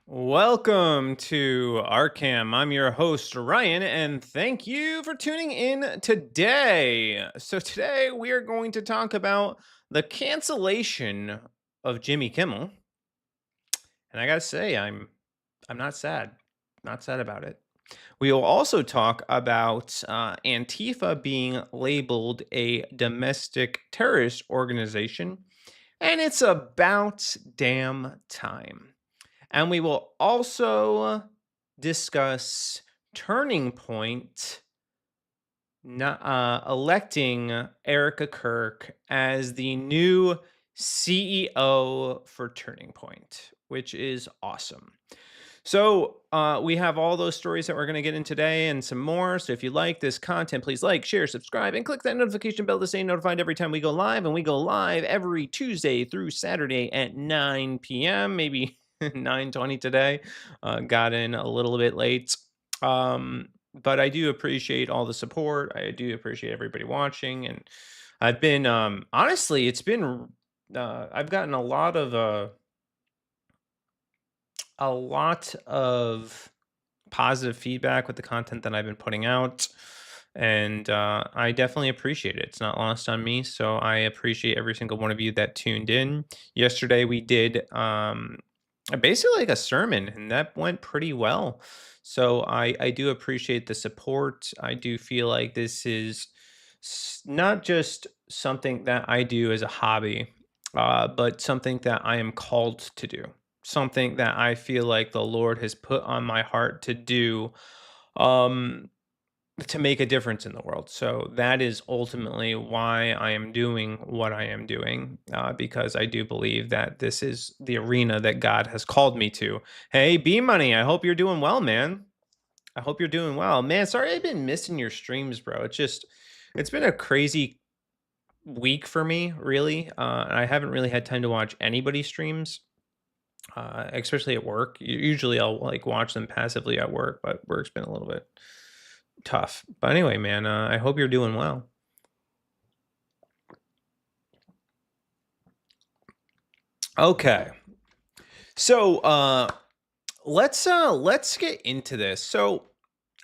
Welcome to RCAM. I'm your host, Ryan, and thank you for tuning in today. So, today we are going to talk about the cancellation of Jimmy Kimmel. And I gotta say, I'm not sad. Not sad about it. We will also talk about Antifa being labeled a domestic terrorist organization, and it's about damn time. And we will also discuss Turning Point electing Erica Kirk as the new CEO for Turning Point, which is awesome. So, we have all those stories that we're going to get in today and some more. So, if you like this content, please like, share, subscribe, and click that notification bell to stay notified every time we go live. And we go live every Tuesday through Saturday at 9 p.m., maybe 9:20 today. Got in a little bit late. But I do appreciate all the support. I do appreciate everybody watching. And I've been, honestly, I've gotten a lot of positive feedback with the content that I've been putting out, and I definitely appreciate it. It's not lost on me, so I appreciate every single one of you that tuned in. Yesterday we did basically like a sermon, and that went pretty well. So I do appreciate the support. I do feel like this is not just something that I do as a hobby, but something that I am called to do, something that I feel like the Lord has put on my heart to do, um, to make a difference in the world. So that is ultimately why I am doing what I am doing, because I do believe that this is the arena that God has called me to. Hey, B Money, I hope you're doing well, man. I hope you're doing well, man. Sorry, I've been missing your streams, bro. It's been a crazy week for me, really. I haven't really had time to watch anybody's streams, especially at work. Usually I'll like watch them passively at work, but work's been a little bit tough. But anyway, man, I hope you're doing well. Okay. So, let's get into this. So,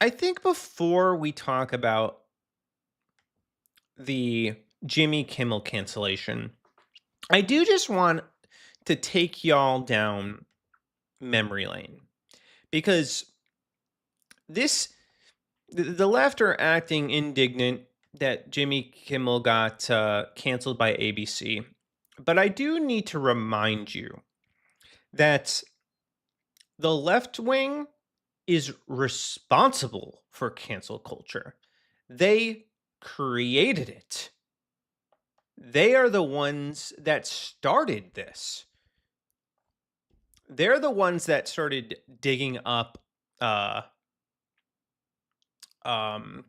I think before we talk about the Jimmy Kimmel cancellation, I do just want to take y'all down memory lane, because this the left are acting indignant that Jimmy Kimmel got canceled by ABC. But I do need to remind you that the left wing is responsible for cancel culture. They created it. They are the ones that started this. They're the ones that started digging up um,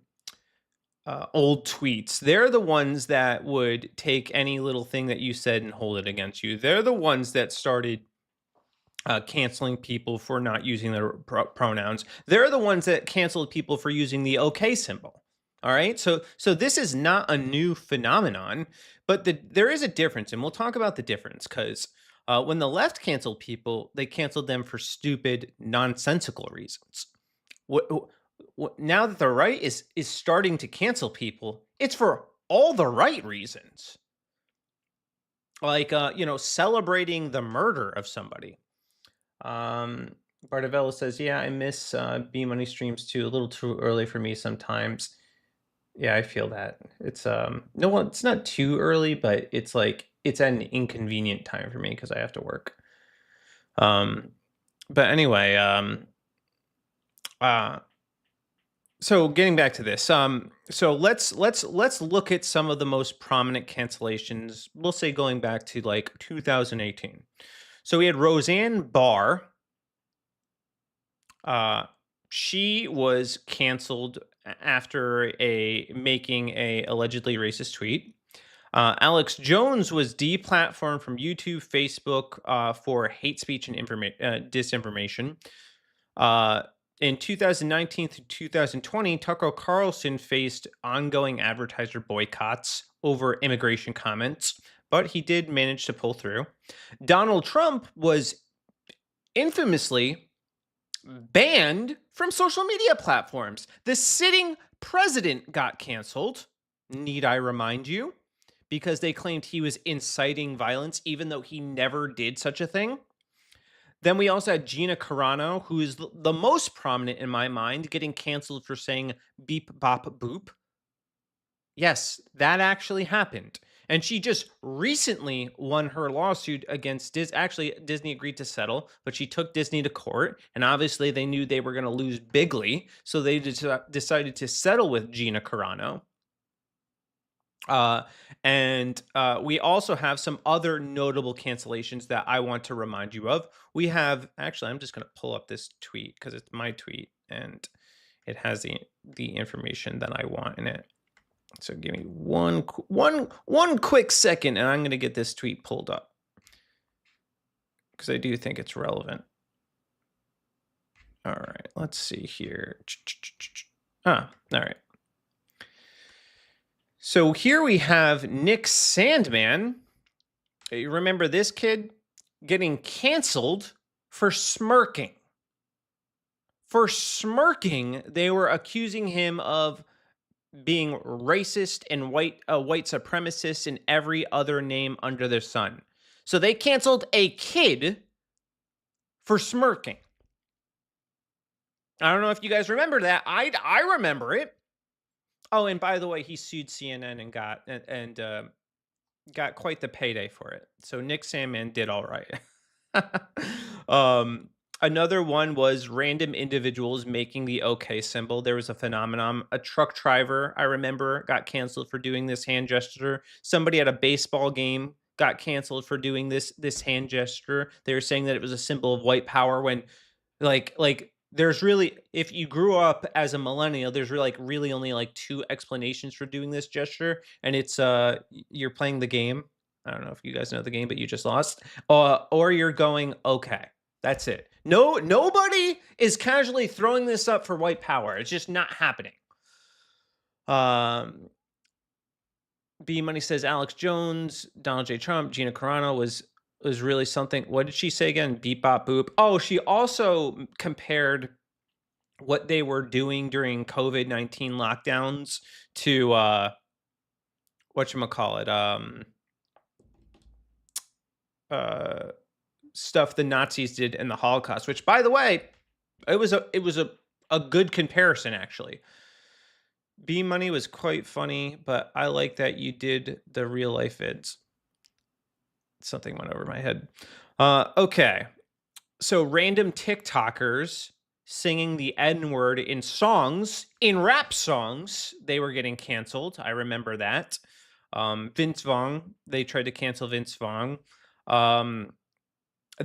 old tweets. They're the ones that would take any little thing that you said and hold it against you. They're the ones that started canceling people for not using their pronouns. They're the ones that canceled people for using the OK symbol. All right. So this is not a new phenomenon, but there is a difference, and we'll talk about the difference, because when the left canceled people, they canceled them for stupid, nonsensical reasons. Now that the right is starting to cancel people, it's for all the right reasons, like celebrating the murder of somebody. Bardavella says, yeah, I miss B Money streams too. A little too early for me sometimes. Yeah, I feel that. It's no one, it's not too early, but it's like it's an inconvenient time for me because I have to work. But anyway, so getting back to this, so let's look at some of the most prominent cancellations. We'll say going back to like 2018. So we had Roseanne Barr. She was canceled after making a allegedly racist tweet. Alex Jones was deplatformed from YouTube, Facebook for hate speech and disinformation. In 2019 to 2020, Tucker Carlson faced ongoing advertiser boycotts over immigration comments, but he did manage to pull through. Donald Trump was infamously banned from social media platforms. The sitting president got canceled, need I remind you, because they claimed he was inciting violence, even though he never did such a thing. Then we also had Gina Carano, who is the most prominent in my mind, getting canceled for saying beep, bop, boop. Yes, that actually happened. And she just recently won her lawsuit against Disney. Actually, Disney agreed to settle, but she took Disney to court. And obviously, they knew they were going to lose bigly. So they decided to settle with Gina Carano. And we also have some other notable cancellations that I want to remind you of. We have actually, I'm just going to pull up this tweet because it's my tweet and it has the information that I want in it. So give me one quick second, and I'm going to get this tweet pulled up because I do think it's relevant. All right, let's see here. All right. So here we have Nick Sandman. You remember this kid getting canceled for smirking. For smirking, they were accusing him of being racist and white supremacist and every other name under the sun. So they canceled a kid for smirking. I don't know if you guys remember that. I remember it. Oh, and by the way, he sued CNN and got quite the payday for it. So Nick Sandman did all right. Another one was random individuals making the OK symbol. There was a phenomenon. A truck driver, I remember, got canceled for doing this hand gesture. Somebody at a baseball game got canceled for doing this hand gesture. They were saying that it was a symbol of white power when like there's really, if you grew up as a millennial, there's really only like two explanations for doing this gesture, and it's you're playing the game. I don't know if you guys know the game, but you just lost. Or you're going, okay. That's it. Nobody is casually throwing this up for white power. It's just not happening. B Money says Alex Jones, Donald J. Trump, Gina Carano was really something. What did she say again? Beep bop boop. Oh, she also compared what they were doing during COVID-19 lockdowns to whatchamacallit, stuff the Nazis did in the Holocaust, which, by the way, it was a good comparison, actually. B Money was quite funny, but I like that you did the real life vids. Something went over my head. Okay. So random TikTokers singing the N-word in songs, in rap songs, they were getting canceled. I remember that. Vince Vaughn, they tried to cancel Vince Vaughn.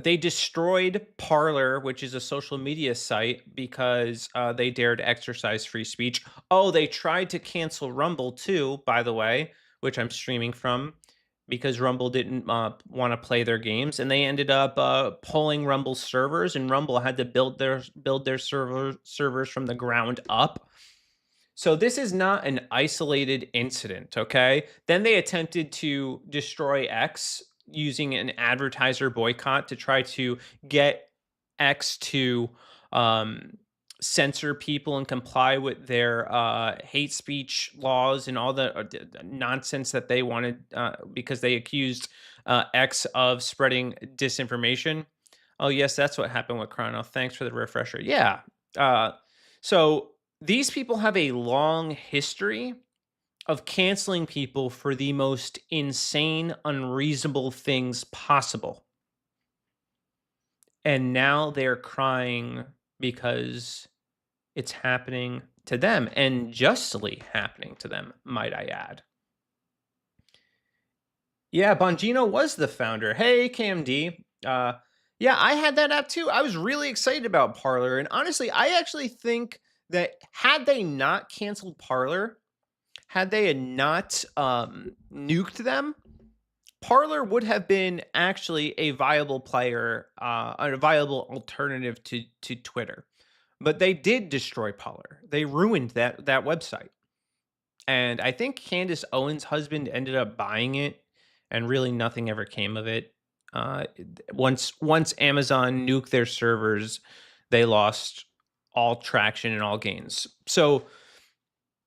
They destroyed Parler, which is a social media site, because they dared exercise free speech. Oh, they tried to cancel Rumble too, by the way, which I'm streaming from, because Rumble didn't want to play their games, and they ended up pulling Rumble servers, and Rumble had to build their servers from the ground up. So this is not an isolated incident, okay? Then they attempted to destroy X using an advertiser boycott to try to get X to censor people and comply with their hate speech laws and all the nonsense that they wanted, because they accused X of spreading disinformation. Oh, yes, that's what happened with Chrono. Thanks for the refresher. Yeah. So these people have a long history of canceling people for the most insane, unreasonable things possible. And now they're crying because it's happening to them, and justly happening to them, might I add. Yeah, Bongino was the founder. Hey, KMD. Yeah, I had that app too. I was really excited about Parler. And honestly, I actually think that had they not canceled Parler, had they not nuked them, Parler would have been actually a viable player, a viable alternative to Twitter. But they did destroy Parler. They ruined that website. And I think Candace Owens' husband ended up buying it, and really nothing ever came of it. Once Amazon nuked their servers, they lost all traction and all gains. So,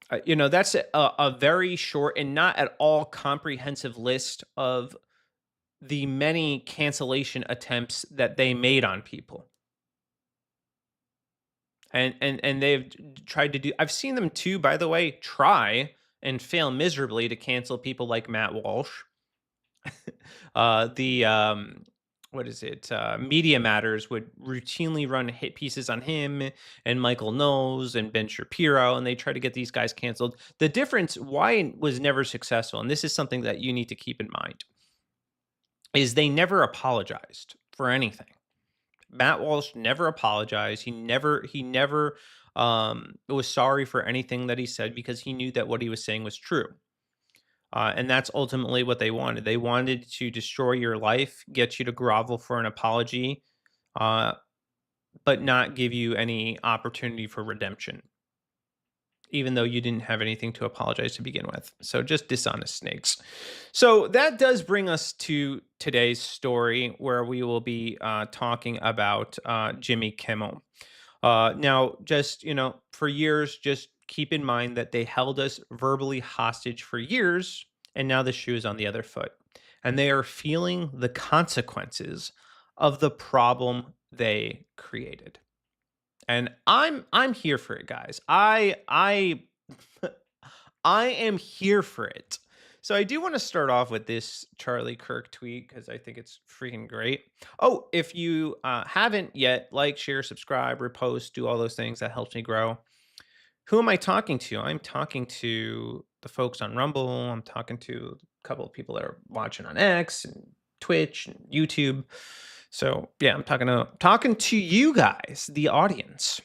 that's a very short and not at all comprehensive list of the many cancellation attempts that they made on people. And they've tried to do, I've seen them too, by the way, try and fail miserably to cancel people like Matt Walsh. The what is it? Media Matters would routinely run hit pieces on him and Michael Knowles and Ben Shapiro, and they try to get these guys canceled. The difference why it was never successful, and this is something that you need to keep in mind, is they never apologized for anything. Matt Walsh never apologized. He never was sorry for anything that he said because he knew that what he was saying was true. And that's ultimately what they wanted. They wanted to destroy your life, get you to grovel for an apology, uh, but not give you any opportunity for redemption, even though you didn't have anything to apologize to begin with. So just dishonest snakes. So that does bring us to today's story, where we will be talking about Jimmy Kimmel. Now, just, for years, just keep in mind that they held us verbally hostage for years, and now the shoe is on the other foot. And they are feeling the consequences of the problem they created. And I'm here for it, guys. I I am here for it. So I do want to start off with this Charlie Kirk tweet because I think it's freaking great. Oh, if you haven't yet, like, share, subscribe, repost, do all those things. That helps me grow. Who am I talking to? I'm talking to the folks on Rumble. I'm talking to a couple of people that are watching on X and Twitch and YouTube. So yeah, I'm talking to you guys, the audience.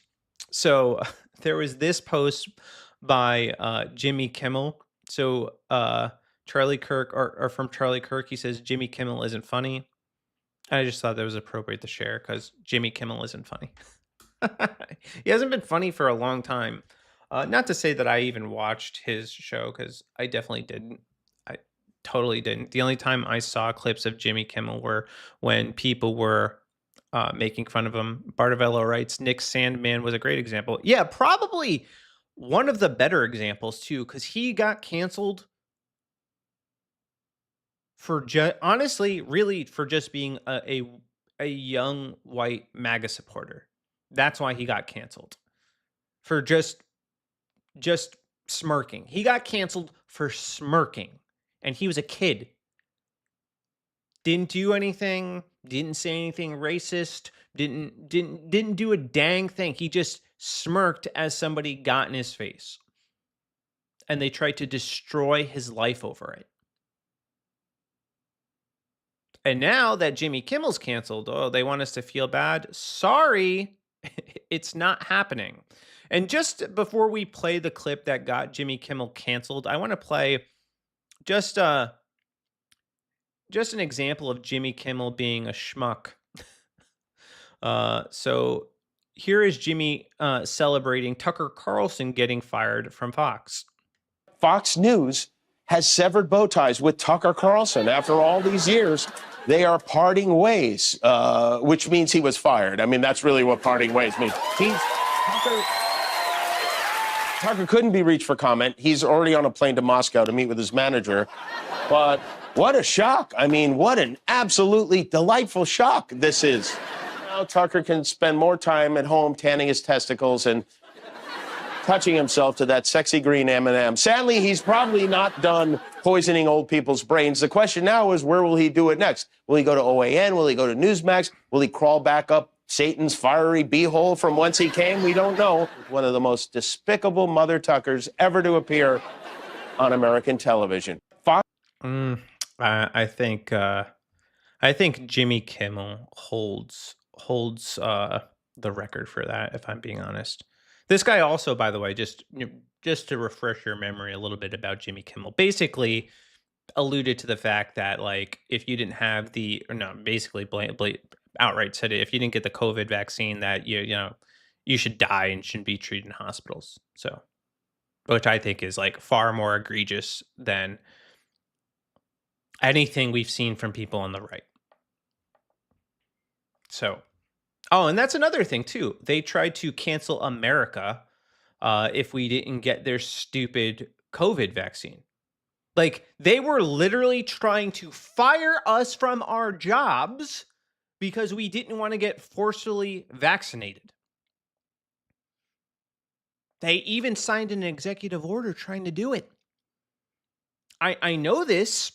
So there was this post by Jimmy Kimmel. So Charlie Kirk, or from Charlie Kirk, he says Jimmy Kimmel isn't funny. I just thought that was appropriate to share because Jimmy Kimmel isn't funny. He hasn't been funny for a long time. Not to say that I even watched his show, because I definitely didn't. I totally didn't. The only time I saw clips of Jimmy Kimmel were when people were making fun of him. Bartovello writes, Nick Sandman was a great example. Yeah, probably one of the better examples too, because he got canceled for honestly, really, for just being a young white MAGA supporter. That's why he got canceled, for just smirking. He got canceled for smirking, and he was a kid. Didn't do anything, didn't say anything racist, didn't do a dang thing. He just smirked as somebody got in his face, and they tried to destroy his life over it. And now that Jimmy Kimmel's canceled, oh, they want us to feel bad. Sorry, it's not happening. And just before we play the clip that got Jimmy Kimmel canceled, I want to play just an example of Jimmy Kimmel being a schmuck. So here is Jimmy celebrating Tucker Carlson getting fired from Fox. Fox News has severed bow ties with Tucker Carlson. After all these years, they are parting ways, which means he was fired. I mean, that's really what parting ways means. Tucker couldn't be reached for comment. He's already on a plane to Moscow to meet with his manager. But what a shock. I mean, what an absolutely delightful shock this is. Now Tucker can spend more time at home tanning his testicles and touching himself to that sexy green M&M. Sadly, he's probably not done poisoning old people's brains. The question now is, where will he do it next? Will he go to OAN? Will he go to Newsmax? Will he crawl back up Satan's fiery beehole from whence he came? We don't know. One of the most despicable mother Tuckers ever to appear on American television. I think Jimmy Kimmel holds the record for that, if I'm being honest. This guy also, by the way, just to refresh your memory a little bit about Jimmy Kimmel, basically alluded to the fact that, like, if you didn't have basically outright said it, if you didn't get the COVID vaccine, that you should die and shouldn't be treated in hospitals. So, which I think is like far more egregious than anything we've seen from people on the right. So Oh, and that's another thing too. They tried to cancel America if we didn't get their stupid COVID vaccine. Like they were literally trying to fire us from our jobs because we didn't want to get forcibly vaccinated. They even signed an executive order trying to do it. I know this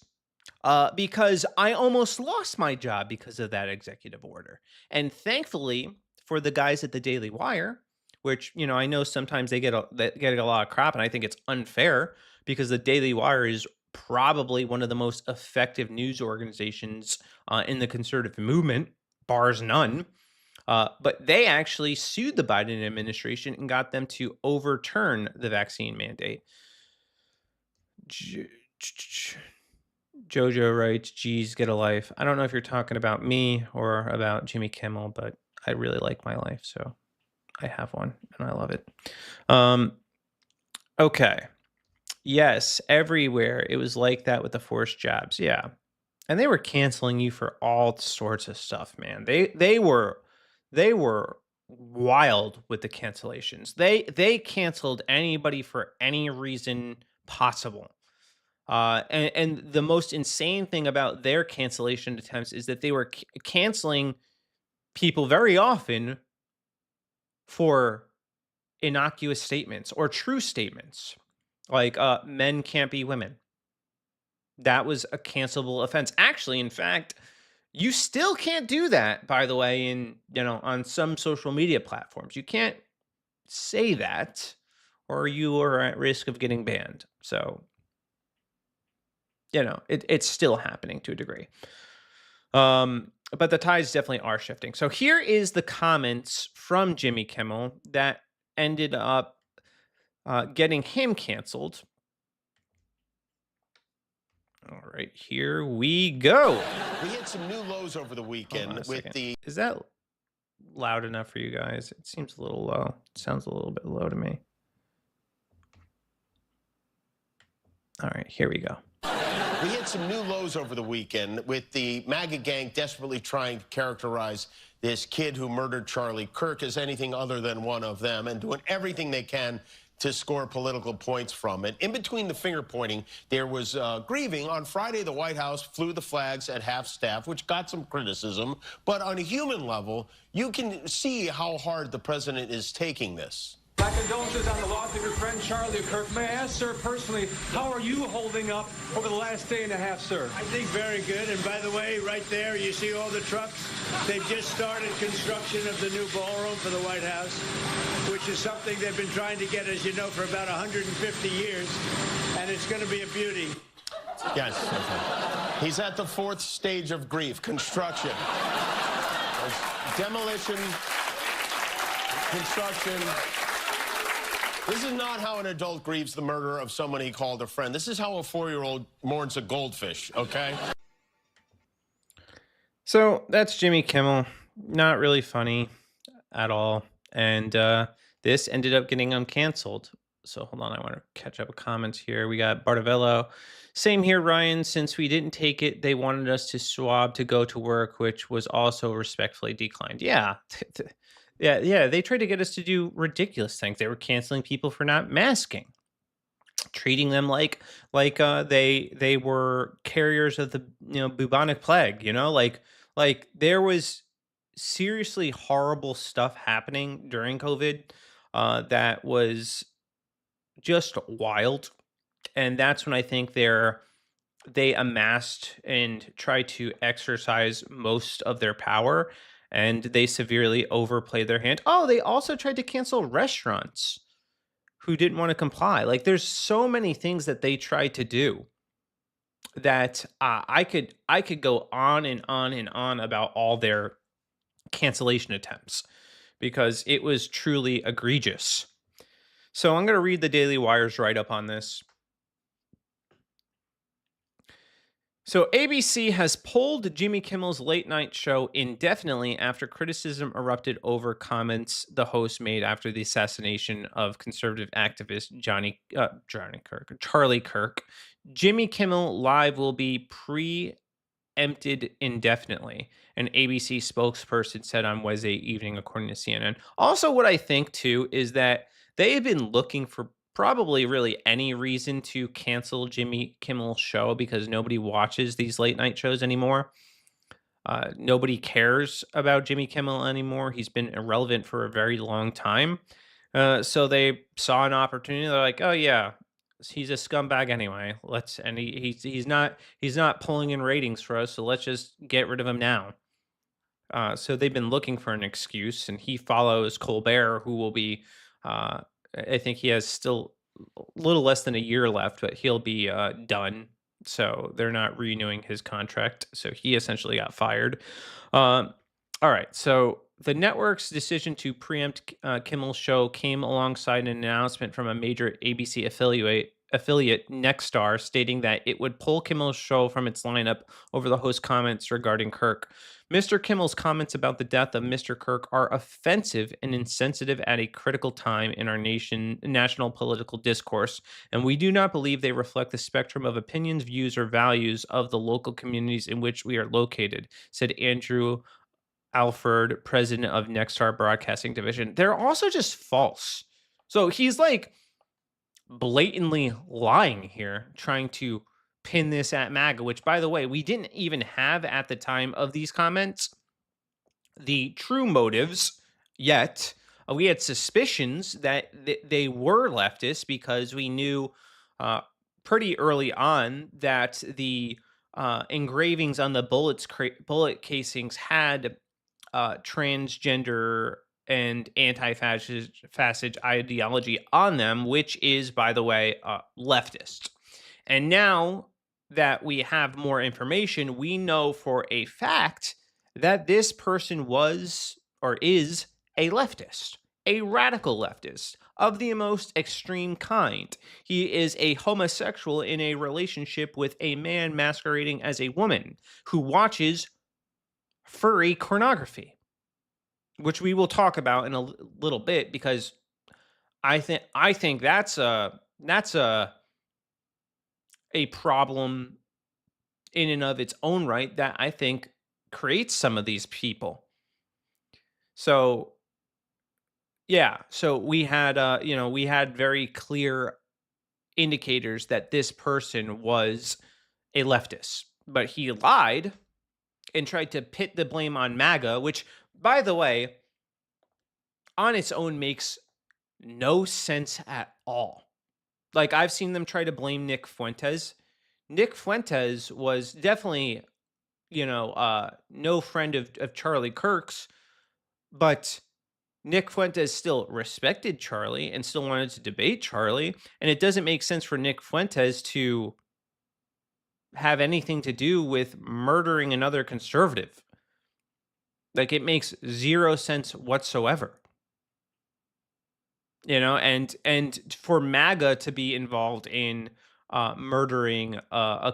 because I almost lost my job because of that executive order. And thankfully, for the guys at the Daily Wire, which I know sometimes they get a lot of crap, and I think it's unfair because the Daily Wire is probably one of the most effective news organizations in the conservative movement, bars none. But they actually sued the Biden administration and got them to overturn the vaccine mandate. Jojo writes, geez, get a life. I don't know if you're talking about me or about Jimmy Kimmel, but I really like my life, so I have one and I love it. Okay. Yes, everywhere it was like that with the forced jabs. Yeah. And they were canceling you for all sorts of stuff, man. They were wild with the cancellations. They canceled anybody for any reason possible. And the most insane thing about their cancellation attempts is that they were canceling people very often for innocuous statements or true statements, like men can't be women. That was a cancelable offense. Actually, in fact, you still can't do that, by the way, in on some social media platforms. You can't say that, or you are at risk of getting banned. So it's still happening to a degree. But the tides definitely are shifting. So here is the comments from Jimmy Kimmel that ended up getting him canceled. All right, here we go. We hit some new lows over the weekend with the. Is that loud enough for you guys? It seems a little low. It sounds a little bit low to me. All right, here we go. We hit some new lows over the weekend with the MAGA gang desperately trying to characterize this kid who murdered Charlie Kirk as anything other than one of them and doing everything they can to score political points from it. In between the finger pointing, there was grieving. On Friday, the White House flew the flags at half staff, which got some criticism. But on a human level, you can see how hard the president is taking this. My condolences on the loss of your friend Charlie Kirk. May I ask, sir, personally, how are you holding up over the last day and a half, sir? I think very good. And by the way, right there, you see all the trucks? They've just started construction of the new ballroom for the White House, which is something they've been trying to get, as you know, for about 150 years. And it's going to be a beauty. Yes. He's at the fourth stage of grief, construction. Demolition, construction. This is not how an adult grieves the murder of someone he called a friend. This is how a 4-year-old mourns a goldfish, okay? So that's Jimmy Kimmel. Not really funny at all. And this ended up getting him canceled. So hold on, I want to catch up with comments here. We got Bartavello. Same here, Ryan. Since we didn't take it, they wanted us to swab to go to work, which was also respectfully declined. Yeah. Yeah, they tried to get us to do ridiculous things. They were canceling people for not masking, treating them like they were carriers of the bubonic plague. Like there was seriously horrible stuff happening during COVID that was just wild, and that's when I think they amassed and tried to exercise most of their power, and they severely overplayed their hand. Oh, they also tried to cancel restaurants who didn't want to comply. Like there's so many things that they tried to do that I could go on and on and on about all their cancellation attempts because it was truly egregious. So I'm going to read the Daily Wire's write-up on this. So ABC has pulled Jimmy Kimmel's late night show indefinitely after criticism erupted over comments the host made after the assassination of conservative activist Charlie Kirk. Jimmy Kimmel Live will be emptied indefinitely, an ABC spokesperson said on Wednesday evening, according to CNN. Also, what I think too is that they've been looking for probably really any reason to cancel Jimmy Kimmel's show because nobody watches these late night shows anymore. Nobody cares about Jimmy Kimmel anymore. He's been irrelevant for a very long time. So they saw an opportunity. They're like, "Oh yeah, he's a scumbag anyway. Let's and he's not pulling in ratings for us. So let's just get rid of him now." So they've been looking for an excuse, and he follows Colbert, who will be. Uh, I think he has still a little less than a year left, but he'll be done. So they're not renewing his contract. So he essentially got fired. Um, all right. So the network's decision to preempt Kimmel's show came alongside an announcement from a major ABC affiliate Nexstar stating that it would pull Kimmel's show from its lineup over the host comments regarding Kirk. Mr. Kimmel's comments about the death of Mr. Kirk are offensive and insensitive at a critical time in our national political discourse, and we do not believe they reflect the spectrum of opinions, views, or values of the local communities in which we are located, said Andrew Alford, president of Nexstar Broadcasting Division. They're also just false. So he's like blatantly lying here, trying to pin this at MAGA, which, by the way, we didn't even have at the time of these comments the true motives yet. We had suspicions that they were leftists because we knew uh, pretty early on that the engravings on the bullet casings had transgender and anti-fascist ideology on them, which is, by the way, leftist. And now that we have more information, we know for a fact that this person was or is a leftist, a radical leftist of the most extreme kind. He is a homosexual in a relationship with a man masquerading as a woman who watches furry pornography, which we will talk about in a little bit because I think that's a problem in and of its own right that I think creates some of these people. So yeah, so we had very clear indicators that this person was a leftist, but he lied and tried to pit the blame on MAGA, which, by the way, on its own makes no sense at all. Like, I've seen them try to blame Nick Fuentes. Nick Fuentes was definitely, no friend of Charlie Kirk's, but Nick Fuentes still respected Charlie and still wanted to debate Charlie. And it doesn't make sense for Nick Fuentes to have anything to do with murdering another conservative. Like, it makes zero sense whatsoever. And for MAGA to be involved in murdering a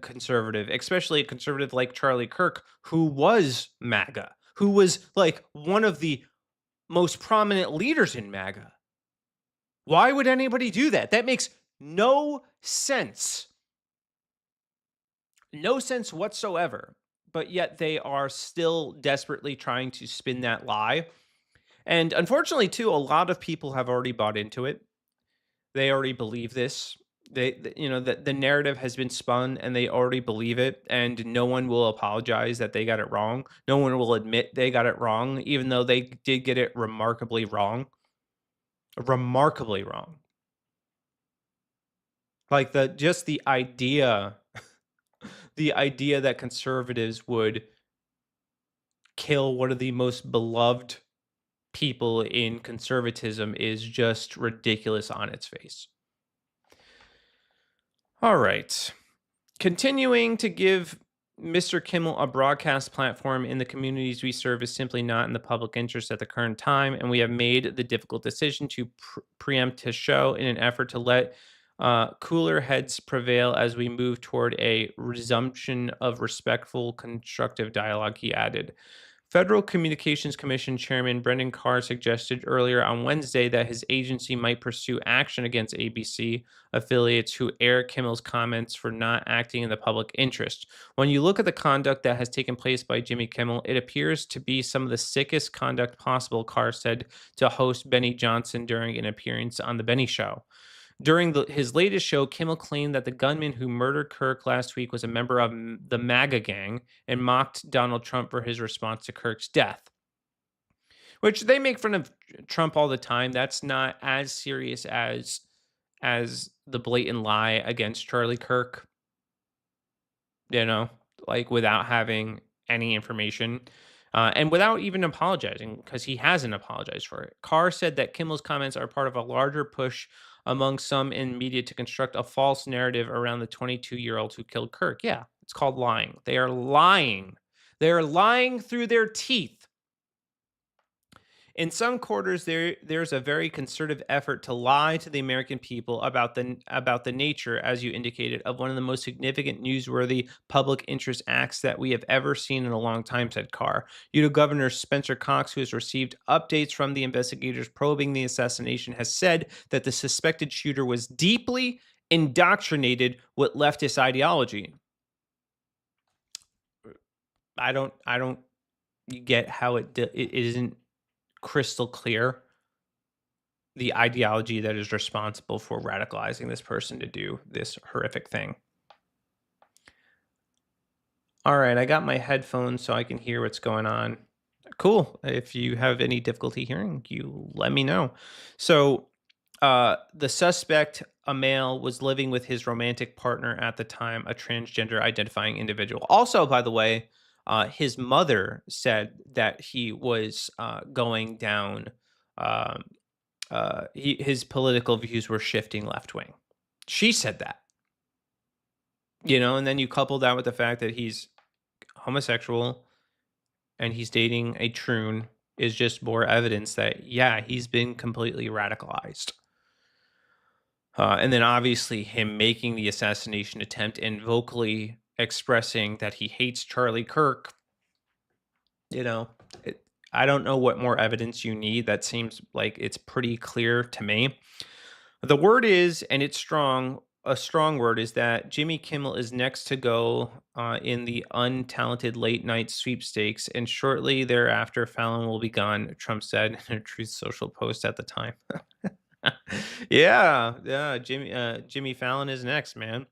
conservative, especially a conservative like Charlie Kirk, who was MAGA, who was like one of the most prominent leaders in MAGA. Why would anybody do that? That makes no sense. No sense whatsoever. But yet they are still desperately trying to spin that lie. And unfortunately, too, a lot of people have already bought into it. They already believe this. The narrative has been spun and they already believe it. And no one will apologize that they got it wrong. No one will admit they got it wrong, even though they did get it remarkably wrong. Remarkably wrong. Like the idea, the idea that conservatives would kill one of the most beloved people in conservatism is just ridiculous on its face. All right. Continuing to give Mr. Kimmel a broadcast platform in the communities we serve is simply not in the public interest at the current time, and we have made the difficult decision to preempt his show in an effort to let cooler heads prevail as we move toward a resumption of respectful, constructive dialogue, he added. Federal Communications Commission Chairman Brendan Carr suggested earlier on Wednesday that his agency might pursue action against ABC affiliates who air Kimmel's comments for not acting in the public interest. When you look at the conduct that has taken place by Jimmy Kimmel, it appears to be some of the sickest conduct possible, Carr said to host Benny Johnson during an appearance on The Benny Show. During his latest show, Kimmel claimed that the gunman who murdered Kirk last week was a member of the MAGA gang and mocked Donald Trump for his response to Kirk's death, which they make fun of Trump all the time. That's not as serious as the blatant lie against Charlie Kirk, you know, like without having any information. And without even apologizing, because he hasn't apologized for it. Carr said that Kimmel's comments are part of a larger push among some in media to construct a false narrative around the 22-year-old who killed Kirk. Yeah, it's called lying. They are lying. They are lying through their teeth. In some quarters, there's a very concerted effort to lie to the American people about the nature, as you indicated, of one of the most significant newsworthy public interest acts that we have ever seen in a long time, said Carr. Utah Governor Spencer Cox, who has received updates from the investigators probing the assassination, has said that the suspected shooter was deeply indoctrinated with leftist ideology. I don't get how it isn't crystal clear the ideology that is responsible for radicalizing this person to do this horrific thing. All right, I got my headphones so I can hear what's going on. Cool. If you have any difficulty hearing, you let me know. So, the suspect, a male, was living with his romantic partner at the time, a transgender identifying individual. Also, by the way, his mother said that he was going down. Um, his political views were shifting left wing. She said that, and then you couple that with the fact that he's homosexual and he's dating a troon is just more evidence that, yeah, he's been completely radicalized. And then obviously him making the assassination attempt and vocally expressing that he hates Charlie Kirk. I don't know what more evidence you need. That seems like it's pretty clear to me. The word is, and it's strong, a strong word is that Jimmy Kimmel is next to go in the untalented late night sweepstakes, and shortly thereafter, Fallon will be gone, Trump said in a Truth Social post at the time. Yeah, Jimmy Fallon is next, man.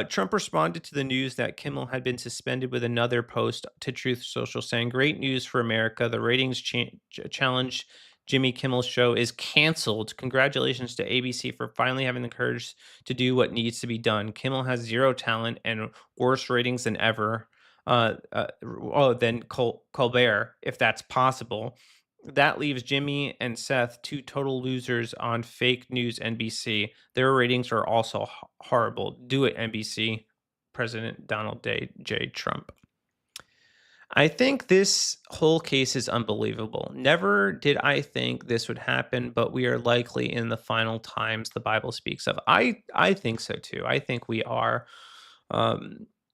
Trump responded to the news that Kimmel had been suspended with another post to Truth Social saying, "Great news for America. The ratings challenge Jimmy Kimmel's show is canceled. Congratulations to ABC for finally having the courage to do what needs to be done. Kimmel has zero talent and worse ratings than ever. Than Colbert, if that's possible. That leaves Jimmy and Seth, two total losers on fake news NBC. Their ratings are also horrible. Do it, NBC." President Donald J. Trump. I think this whole case is unbelievable. Never did I think this would happen, but we are likely in the final times the Bible speaks of. I think so too. I think we are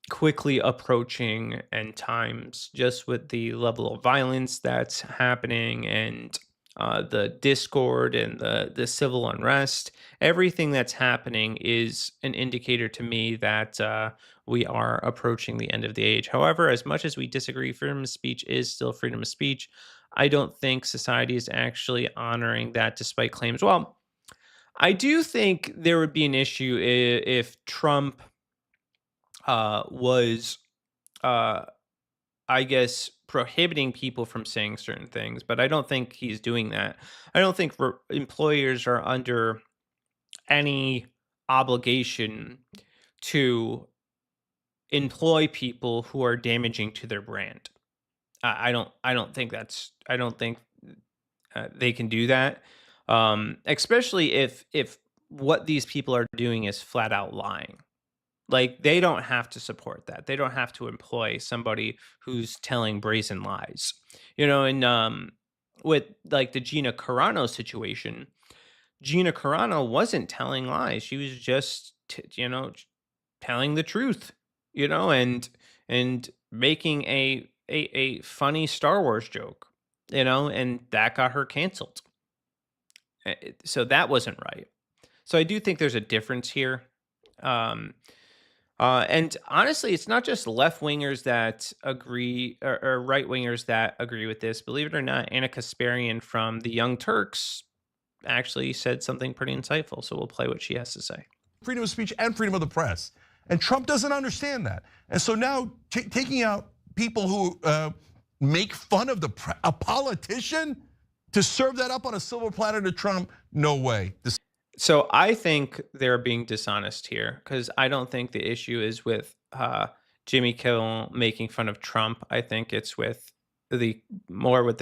quickly approaching end times, just with the level of violence that's happening and the discord and the civil unrest. Everything that's happening is an indicator to me that we are approaching the end of the age. However, as much as we disagree, freedom of speech is still freedom of speech. I don't think society is actually honoring that despite claims. Well, I do think there would be an issue if Trump was, I guess, prohibiting people from saying certain things, but I don't think he's doing that. I don't think employers are under any obligation to employ people who are damaging to their brand. I don't think that's. I don't think they can do that, especially if what these people are doing is flat out lying. Like, they don't have to support that. They don't have to employ somebody who's telling brazen lies. And with like the Gina Carano situation, Gina Carano wasn't telling lies. She was just telling the truth, and making a a funny Star Wars joke, and that got her canceled. So that wasn't right. So I do think there's a difference here. Um, and honestly, it's not just left wingers that agree or right wingers that agree with this. Believe it or not, Anna Kasparian from the Young Turks actually said something pretty insightful. So we'll play what she has to say. Freedom of speech and freedom of the press. And Trump doesn't understand that. And so now taking out people who make fun of a politician to serve that up on a silver platter to Trump, no way. So I think they're being dishonest here because I don't think the issue is with Jimmy Kimmel making fun of Trump. I think it's with the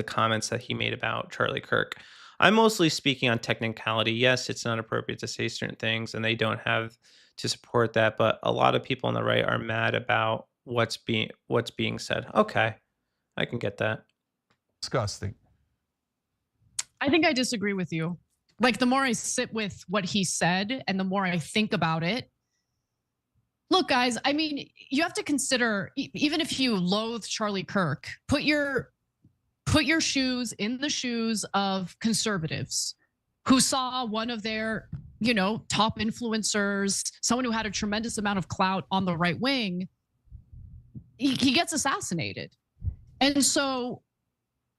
comments that he made about Charlie Kirk. I'm mostly speaking on technicality. Yes, it's not appropriate to say certain things, and they don't have to support that. But a lot of people on the right are mad about what's being said. Okay, I can get that. Disgusting. I think I disagree with you. Like, the more I sit with what he said and the more I think about it, look, guys, I mean, you have to consider, even if you loathe Charlie Kirk, put your shoes in the shoes of conservatives who saw one of their, top influencers, someone who had a tremendous amount of clout on the right wing, he gets assassinated. And so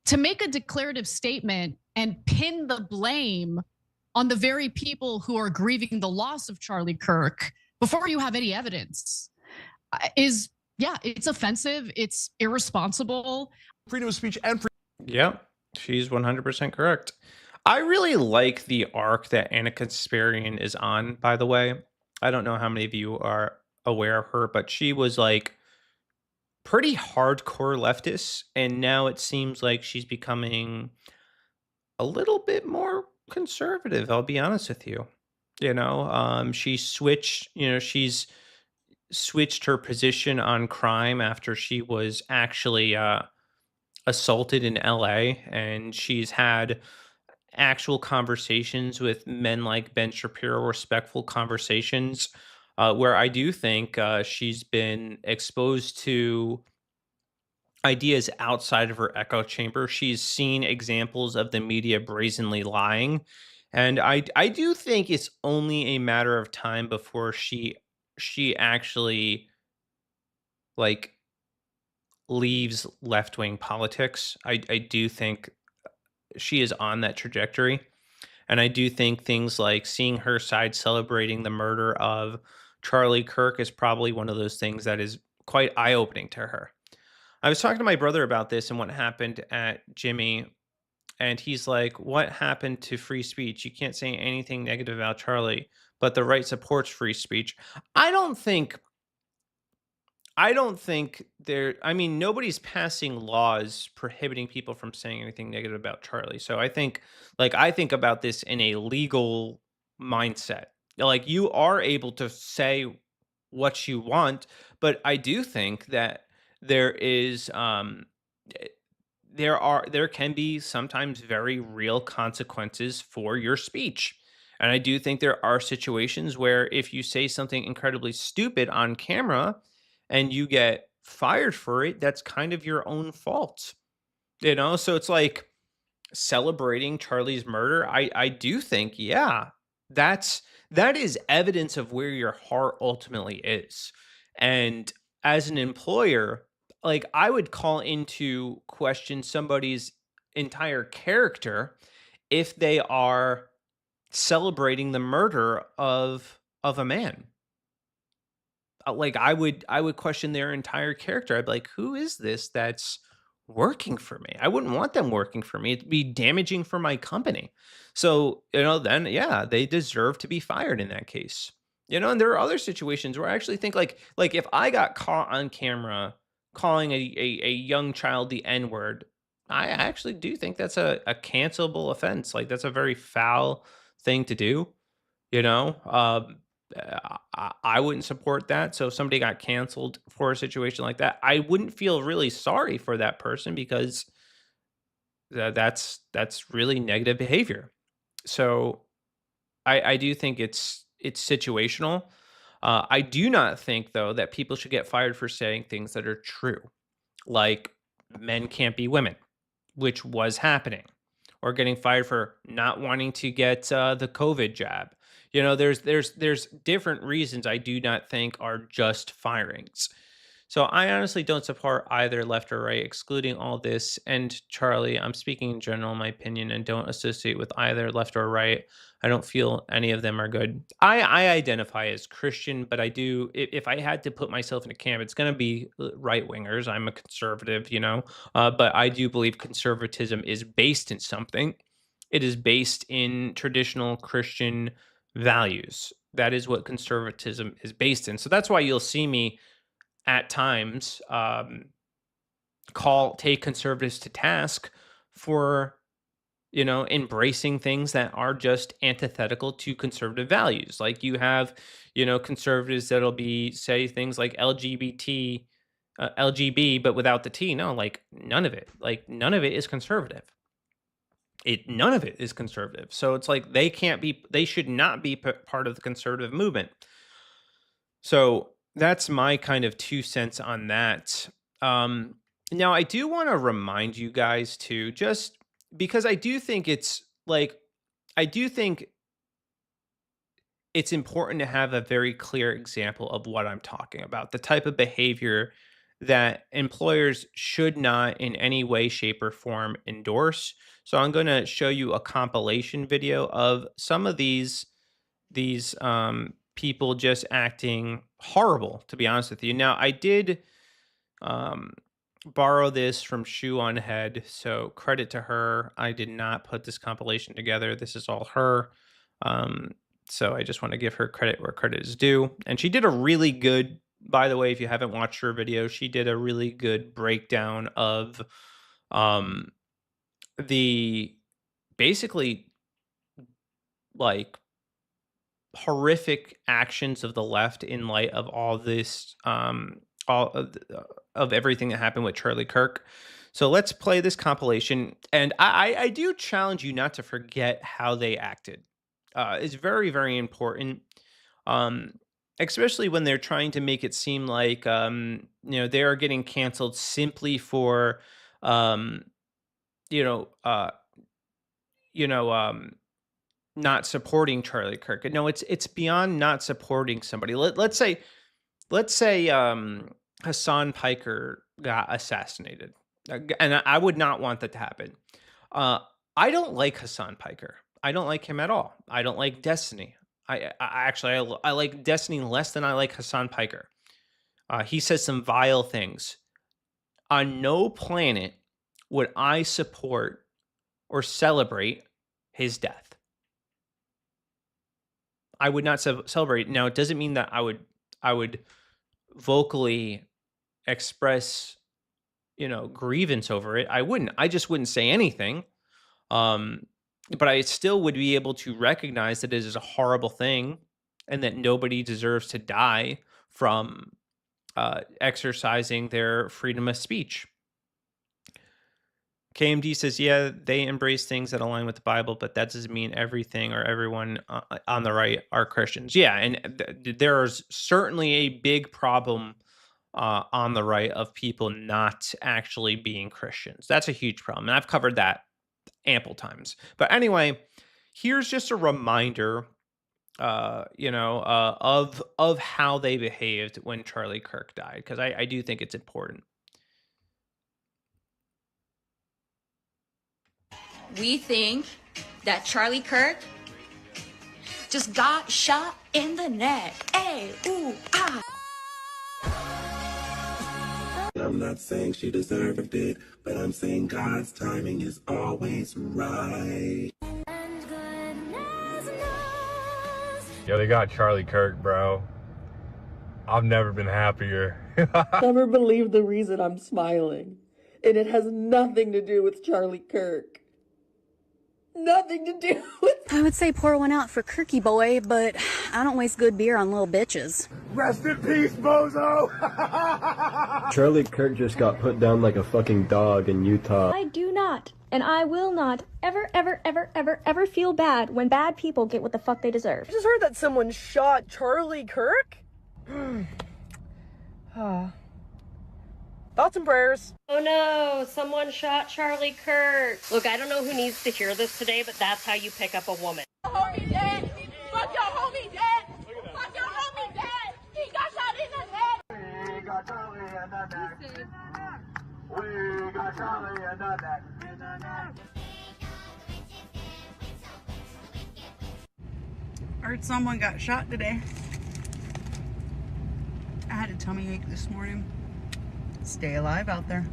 to make a declarative statement and pin the blame on the very people who are grieving the loss of Charlie Kirk before you have any evidence it's offensive, it's irresponsible. Freedom of speech and Yeah, she's 100% correct. I really like the arc that Anna Kasparian is on, by the way. I don't know how many of you are aware of her, but she was like pretty hardcore leftist, and now it seems like she's becoming a little bit more conservative, I'll be honest with you. She's switched her position on crime after she was actually assaulted in LA, and she's had actual conversations with men like Ben Shapiro, respectful conversations, where I do think she's been exposed to ideas outside of her echo chamber. She's seen examples of the media brazenly lying. And I do think it's only a matter of time before she actually like leaves left-wing politics. I do think she is on that trajectory. And I do think things like seeing her side celebrating the murder of Charlie Kirk is probably one of those things that is quite eye-opening to her. I was talking to my brother about this and what happened at Jimmy, and he's like, "What happened to free speech? You can't say anything negative about Charlie, but the right supports free speech." I don't think nobody's passing laws prohibiting people from saying anything negative about Charlie. So I think about this in a legal mindset. Like, you are able to say what you want, but I do think that there is eh, there can be sometimes very real consequences for your speech. And I do think there are situations where if you say something incredibly stupid on camera and you get fired for it, that's kind of your own fault. So it's like celebrating Charlie's murder. I do think, yeah, that is evidence of where your heart ultimately is. And as an employer, like, I would call into question somebody's entire character if they are celebrating the murder of a man. Like, I would question their entire character. I'd be like, who is this that's working for me? I wouldn't want them working for me. It'd be damaging for my company. So, then yeah, they deserve to be fired in that case. And there are other situations where I actually think like if I got caught on camera calling a young child the N-word, I actually do think that's a cancelable offense. Like, that's a very foul thing to do. You know, I wouldn't support that. So if somebody got canceled for a situation like that, I wouldn't feel really sorry for that person because that's really negative behavior. So I do think it's situational. I do not think though that people should get fired for saying things that are true. Like, men can't be women, which was happening, or getting fired for not wanting to get the COVID jab. You know, there's different reasons I do not think are just firings. So I honestly don't support either left or right, excluding all this. And Charlie, I'm speaking in general, my opinion, and don't associate with either left or right. I don't feel any of them are good. I identify as Christian, but I do, if I had to put myself in a camp, it's going to be right wingers. I'm a conservative, you know, but I do believe conservatism is based in something. It is based in traditional Christian values. That is what conservatism is based in. So that's why you'll see me at times take conservatives to task for, you know, embracing things that are just antithetical to conservative values. Like you have, you know, conservatives that'll be say things like LGBT, LGB, but without the T. No, like none of it. Like none of it is conservative. None of it is conservative. So it's like they should not be part of the conservative movement. So that's my kind of 2 cents on that. Now I do want to remind you guys too, just because I do think it's important to have a very clear example of what I'm talking about, the type of behavior that employers should not in any way, shape, or form endorse. So I'm going to show you a compilation video of some of these people just acting horrible, to be honest with you. Now, I did borrow this from Shoe on Head, so credit to her. I did not put this compilation together. This is all her. So I just want to give her credit where credit is due. And she did a really good, by the way, if you haven't watched her video, she did a really good breakdown of the basically like horrific actions of the left in light of all this of everything that happened with Charlie Kirk. So let's play this compilation, and I do challenge you not to forget how they acted. It's very, very important, especially when they're trying to make it seem like you know, they are getting canceled simply for you know not supporting Charlie Kirk. No, it's beyond not supporting somebody. Let's say Hassan Piker got assassinated, and I would not want that to happen. I don't like Hassan Piker. I don't like him at all. I don't like Destiny. I actually I like Destiny less than I like Hassan Piker. He says some vile things. On no planet would I support or celebrate his death. I would not celebrate. Now, it doesn't mean that I would vocally express, you know, grievance over it. I wouldn't. I just wouldn't say anything. But I still would be able to recognize that it is a horrible thing, and that nobody deserves to die from exercising their freedom of speech. KMD says, yeah, they embrace things that align with the Bible, but that doesn't mean everything or everyone on the right are Christians. Yeah, and there's certainly a big problem on the right of people not actually being Christians. That's a huge problem, and I've covered that ample times. But anyway, here's just a reminder, of how they behaved when Charlie Kirk died, because I do think it's important. We think that Charlie Kirk just got shot in the neck. Hey, ooh, ah. I'm not saying she deserved it, but I'm saying God's timing is always right. Yo, they got Charlie Kirk, bro. I've never been happier. Never believe the reason I'm smiling. And it has nothing to do with Charlie Kirk. Nothing to do with... I would say pour one out for Kirky boy, but I don't waste good beer on little bitches. Rest in peace, bozo! Charlie Kirk just got put down like a fucking dog in Utah. I do not, and I will not, ever feel bad when bad people get what the fuck they deserve. I just heard that someone shot Charlie Kirk? Thoughts and prayers. Oh no, someone shot Charlie Kirk. Look, I don't know who needs to hear this today, but that's how you pick up a woman. Homie dead. Fuck your homie dead. Fuck your homie dead. He got shot in the head. We got Charlie in the neck. We got Charlie in the neck. Heard someone got shot today. I had a tummy ache this morning. Stay alive out there.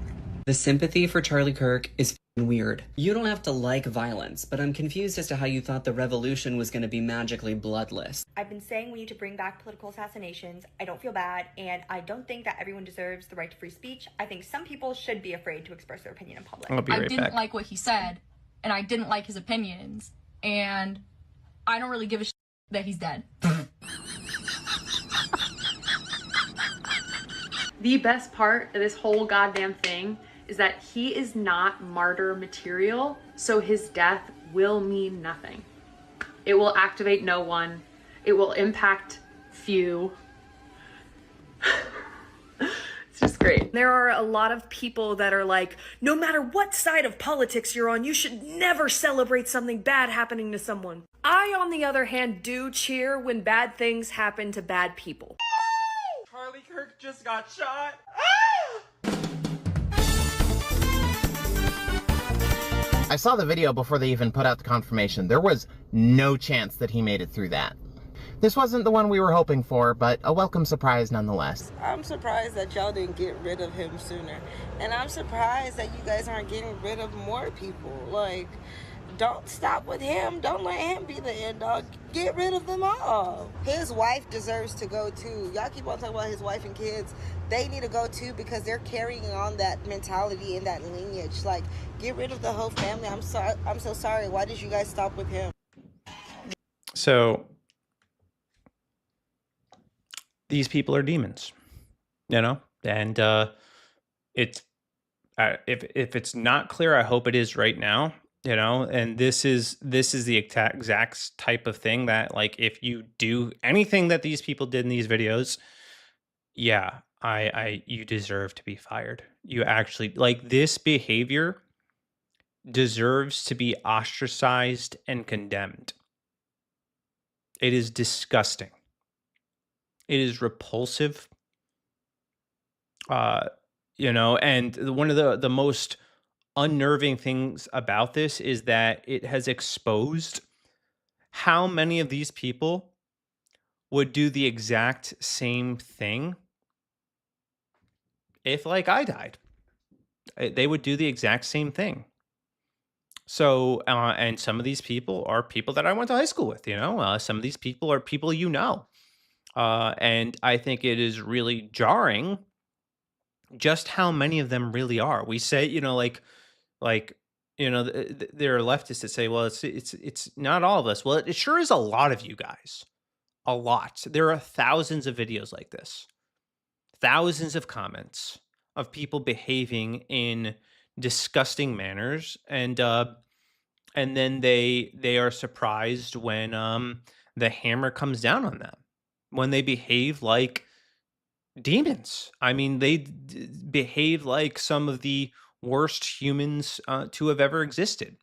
The sympathy for Charlie Kirk is f***ing weird. You don't have to like violence, but I'm confused as to how you thought the revolution was going to be magically bloodless. I've been saying we need to bring back political assassinations. I don't feel bad, and I don't think that everyone deserves the right to free speech. I think some people should be afraid to express their opinion in public. I'll be right I didn't back. like what he said, and I didn't like his opinions, and I don't really give a shit that he's dead. The best part of this whole goddamn thing is that he is not martyr material, so his death will mean nothing. It will activate no one. It will impact few. It's just great. There are a lot of people that are like, no matter what side of politics you're on, you should never celebrate something bad happening to someone. I, on the other hand, do cheer when bad things happen to bad people. Charlie Kirk just got shot. I saw the video before they even put out the confirmation. There was no chance that he made it through that. This wasn't the one we were hoping for, but a welcome surprise nonetheless. I'm surprised that y'all didn't get rid of him sooner. And I'm surprised that you guys aren't getting rid of more people. Like, don't stop with him. Don't let him be the end dog. Get rid of them all. His wife deserves to go too. Y'all keep on talking about his wife and kids. They need to go too because they're carrying on that mentality and that lineage. Like, get rid of the whole family. I'm sorry. I'm so sorry. Why did you guys stop with him? So these people are demons, you know, and it's if it's not clear, I hope it is right now, you know. And this is the exact type of thing that, like, if you do anything that these people did in these videos, yeah, you deserve to be fired. You actually, like, this behavior deserves to be ostracized and condemned. It is disgusting. It is repulsive. You know, and one of the most unnerving things about this is that it has exposed how many of these people would do the exact same thing if, like, I died. They would do the exact same thing. So, and some of these people are people that I went to high school with, you know. Some of these people are people you know. And I think it is really jarring just how many of them really are. We say, you know, like, you know, there are leftists that say, well, it's not all of us. Well, it sure is a lot of you guys. A lot. There are thousands of videos like this, thousands of comments of people behaving in disgusting manners, and then they are surprised when the hammer comes down on them, when they behave like demons. I mean, they behave like some of the worst humans to have ever existed.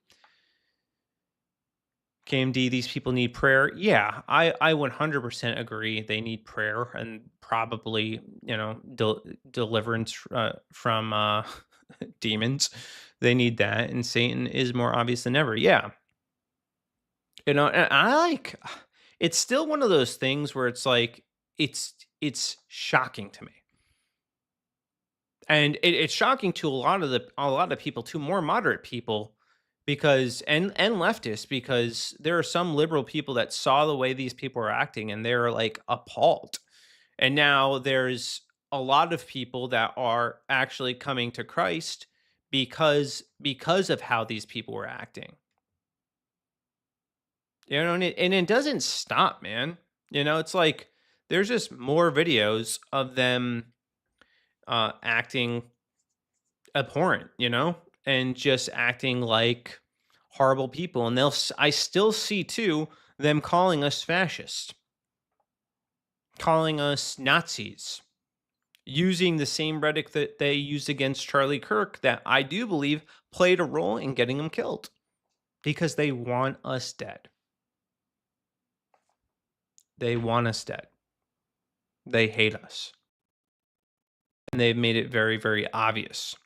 KMD, these people need prayer. Yeah, I 100% agree. They need prayer and probably, you know, deliverance from demons. They need that, and Satan is more obvious than ever. Yeah, you know, and it's still one of those things where it's like it's shocking to me, and it's shocking to a lot of people, to more moderate people, because and leftists, because there are some liberal people that saw the way these people are acting and they're like appalled, and now there's a lot of people that are actually coming to Christ because of how these people were acting. You know, and it doesn't stop, man. You know, it's like there's just more videos of them acting abhorrent, you know, and just acting like horrible people. And I still see too them calling us fascist, calling us Nazis, using the same rhetoric that they used against Charlie Kirk that I do believe played a role in getting him killed, because they want us dead. They want us dead. They hate us. And they've made it very, very obvious.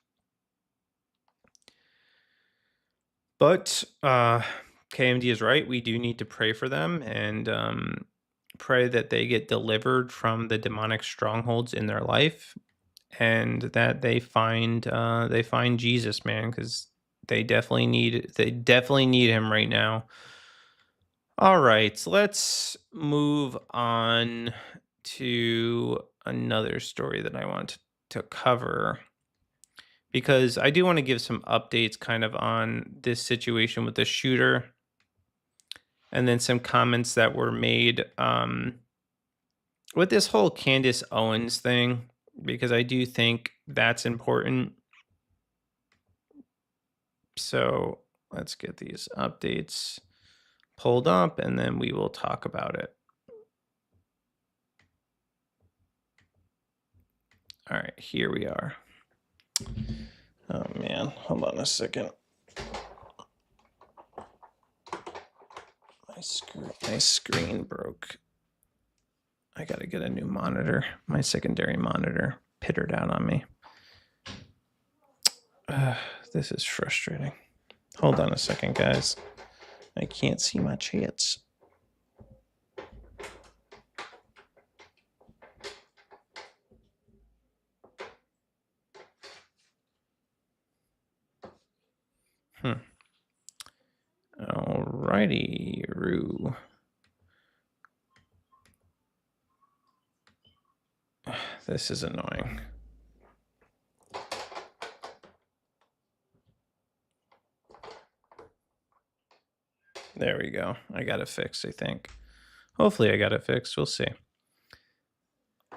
But KMD is right. We do need to pray for them and pray that they get delivered from the demonic strongholds in their life, and that they find Jesus, man, because they definitely need him right now. All right, so let's move on to another story that I want to cover, because I do want to give some updates kind of on this situation with the shooter, and then some comments that were made with this whole Candace Owens thing, because I do think that's important. So let's get these updates pulled up, and then we will talk about it. All right, here we are. Oh man, hold on a second. My screen broke. I gotta get a new monitor. My secondary monitor pittered out on me. This is frustrating. Hold on a second, guys. I can't see my chats. Alrighty, Roo. This is annoying. There we go. I got it fixed, I think. Hopefully I got it fixed. We'll see.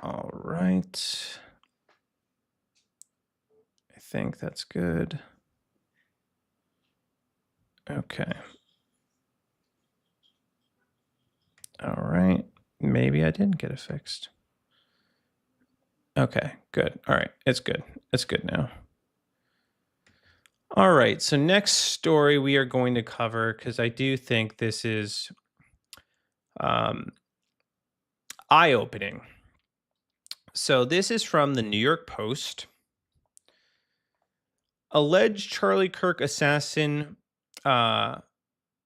All right. I think that's good. Okay. All right. Maybe I didn't get it fixed. Okay, good. All right. It's good. It's good now. All right. So next story we are going to cover, because I do think this is eye-opening. So this is from the New York Post. Alleged Charlie Kirk assassin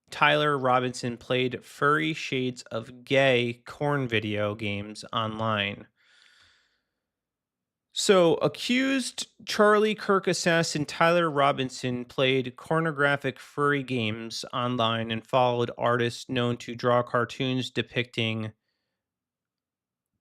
Tyler Robinson played furry shades of gay corn video games online. So, accused Charlie Kirk assassin Tyler Robinson played pornographic furry games online and followed artists known to draw cartoons depicting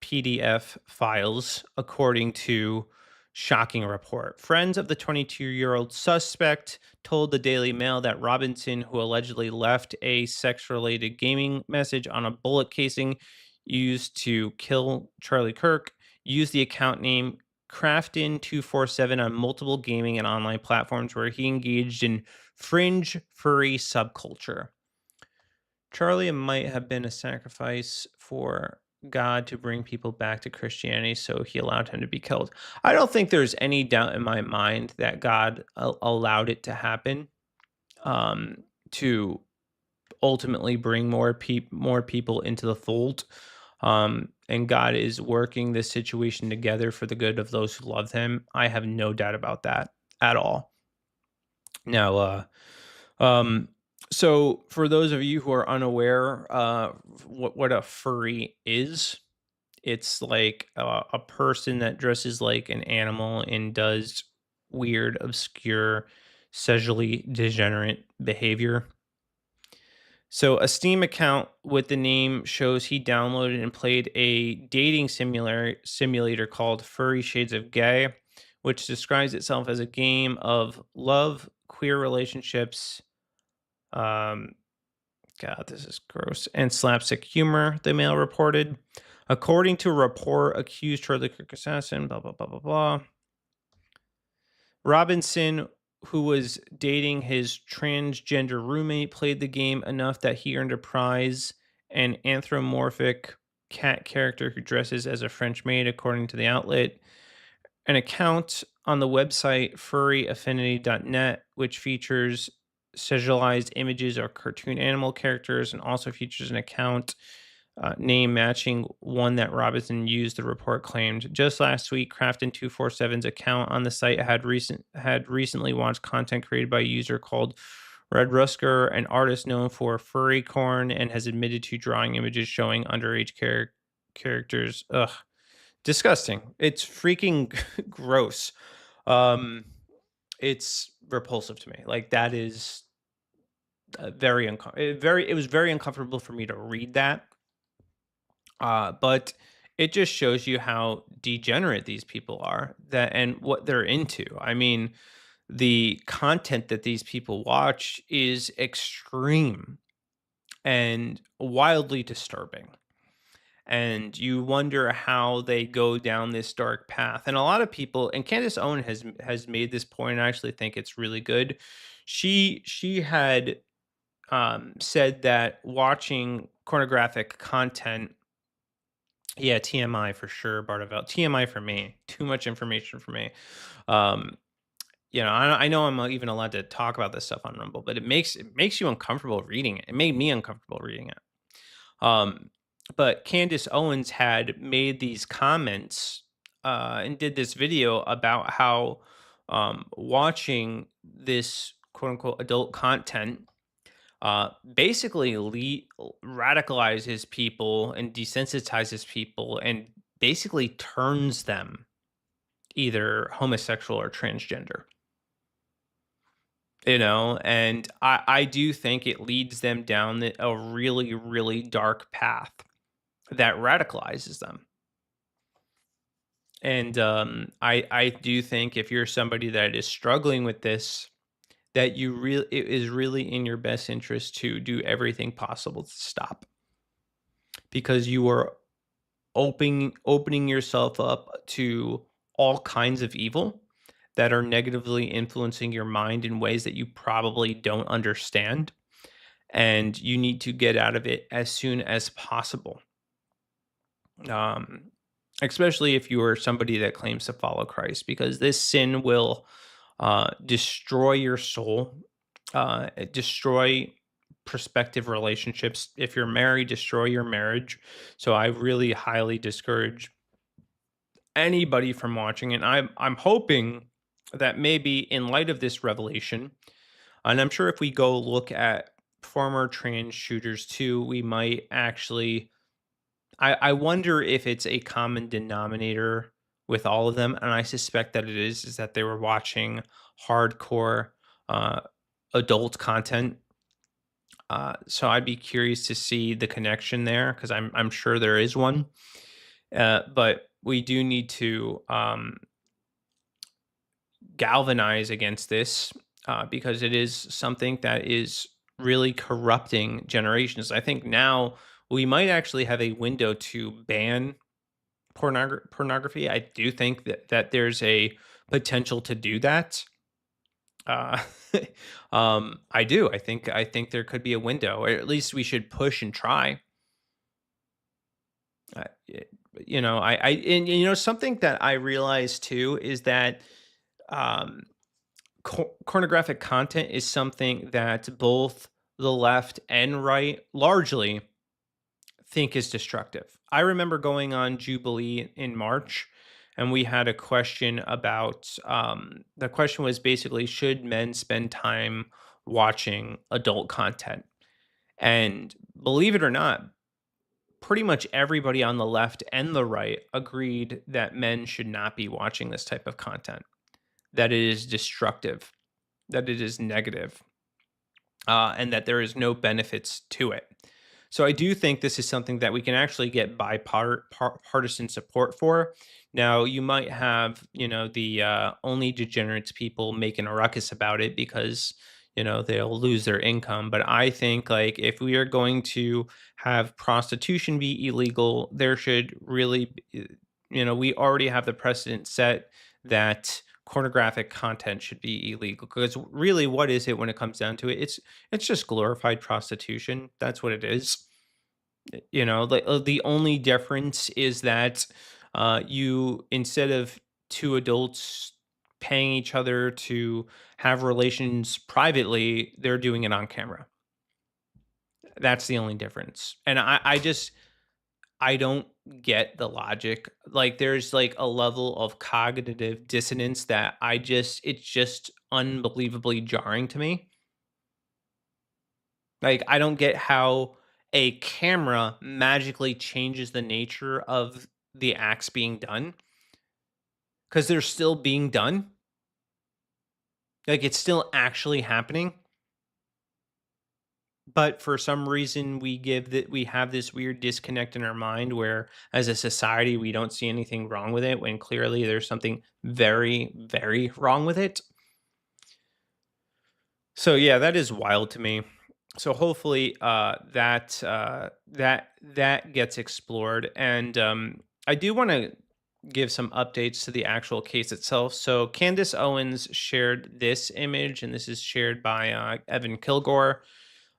PDF files, according to shocking report. Friends of the 22-year-old suspect told the Daily Mail that Robinson, who allegedly left a sex-related gaming message on a bullet casing used to kill Charlie Kirk, used the account name Craftin247 on multiple gaming and online platforms where he engaged in fringe furry subculture. Charlie might have been a sacrifice for God to bring people back to Christianity, so he allowed him to be killed. I don't think there's any doubt in my mind that God allowed it to happen to ultimately bring more people into the fold. And God is working this situation together for the good of those who love him. I have no doubt about that at all. Now, so for those of you who are unaware, what a furry is, it's like a person that dresses like an animal and does weird, obscure, sexually degenerate behavior. So a Steam account with the name shows he downloaded and played a dating simulator called Furry Shades of Gay, which describes itself as a game of love, queer relationships, God, this is gross, and slapstick humor, the Mail reported. According to a report, accused Charlie Kirk assassin, blah, blah, blah, blah, blah. Robinson, who was dating his transgender roommate, played the game enough that he earned a prize, an anthropomorphic cat character who dresses as a French maid, according to the outlet. an account on the website furryaffinity.net, which features sexualized images of cartoon animal characters and also features an account name matching one that Robinson used, the report claimed. Just last week, Crafton 247's account on the site had recently watched content created by a user called Red Rusker, an artist known for furry corn, and has admitted to drawing images showing underage characters. Ugh, disgusting. It's freaking gross. It's repulsive to me. Like, that is it was very uncomfortable for me to read that. But it just shows you how degenerate these people are, that and what they're into. I mean, the content that these people watch is extreme and wildly disturbing. And you wonder how they go down this dark path. And a lot of people, and Candace Owen has made this point, I actually think it's really good. She had said that watching pornographic content, yeah, TMI for sure, Bartavelt. TMI for me. Too much information for me. Um, I know I'm even allowed to talk about this stuff on Rumble, but it makes you uncomfortable reading it. It made me uncomfortable reading it. But Candace Owens had made these comments and did this video about how watching this quote unquote adult content basically radicalizes people and desensitizes people and basically turns them either homosexual or transgender. And I do think it leads them down a really, really dark path that radicalizes them. And I do think if you're somebody that is struggling with this, that it is really in your best interest to do everything possible to stop, because you are opening yourself up to all kinds of evil that are negatively influencing your mind in ways that you probably don't understand, and you need to get out of it as soon as possible. Especially if you are somebody that claims to follow Christ, because this sin will destroy your soul, destroy prospective relationships. If you're married, destroy your marriage. So I really highly discourage anybody from watching it. I'm hoping that maybe in light of this revelation, and I'm sure if we go look at former trans shooters too, we might actually. I wonder if it's a common denominator with all of them, and I suspect that it is that they were watching hardcore adult content. So I'd be curious to see the connection there, because I'm sure there is one. But we do need to galvanize against this, because it is something that is really corrupting generations. I think now we might actually have a window to ban pornography. I do think that there's a potential to do that. Uh, I do. I think there could be a window, or at least we should push and try. Something that I realized too is that pornographic content is something that both the left and right largely think is destructive. I remember going on Jubilee in March, and we had a question about the question was basically, should men spend time watching adult content? And believe it or not, pretty much everybody on the left and the right agreed that men should not be watching this type of content, that it is destructive, that it is negative, and that there is no benefits to it. So I do think this is something that we can actually get bipartisan support for. Now, you might have, the only degenerates people making a ruckus about it because, they'll lose their income. But I think, like, if we are going to have prostitution be illegal, there should really, we already have the precedent set that pornographic content should be illegal, because really, what is it when it comes down to it? It's just glorified prostitution. That's what it is. The only difference is that you, instead of two adults paying each other to have relations privately, they're doing it on camera. That's the only difference. And I don't get the logic. Like there's like a level of cognitive dissonance that it's just unbelievably jarring to me. Like I don't get how a camera magically changes the nature of the acts being done because they're still being done. Like it's still actually happening. But for some reason we have this weird disconnect in our mind where as a society we don't see anything wrong with it when clearly there's something very, very wrong with it. So yeah, that is wild to me. So hopefully that gets explored. And I do want to give some updates to the actual case itself. So Candace Owens shared this image, and this is shared by Evan Kilgore.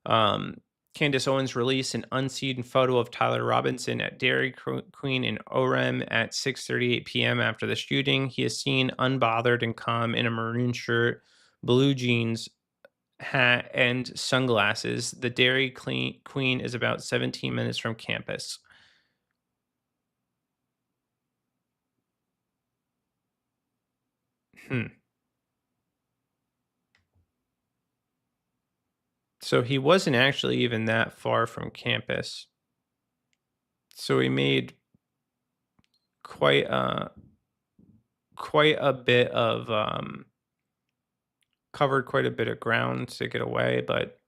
Candace Owens released an unseen photo of Tyler Robinson at Dairy Queen in Orem at 6:38 p.m. after the shooting. He is seen unbothered and calm in a maroon shirt, blue jeans, hat, and sunglasses. The Dairy Queen is about 17 minutes from campus. So he wasn't actually even that far from campus. So he made quite a bit of covered quite a bit of ground to get away, but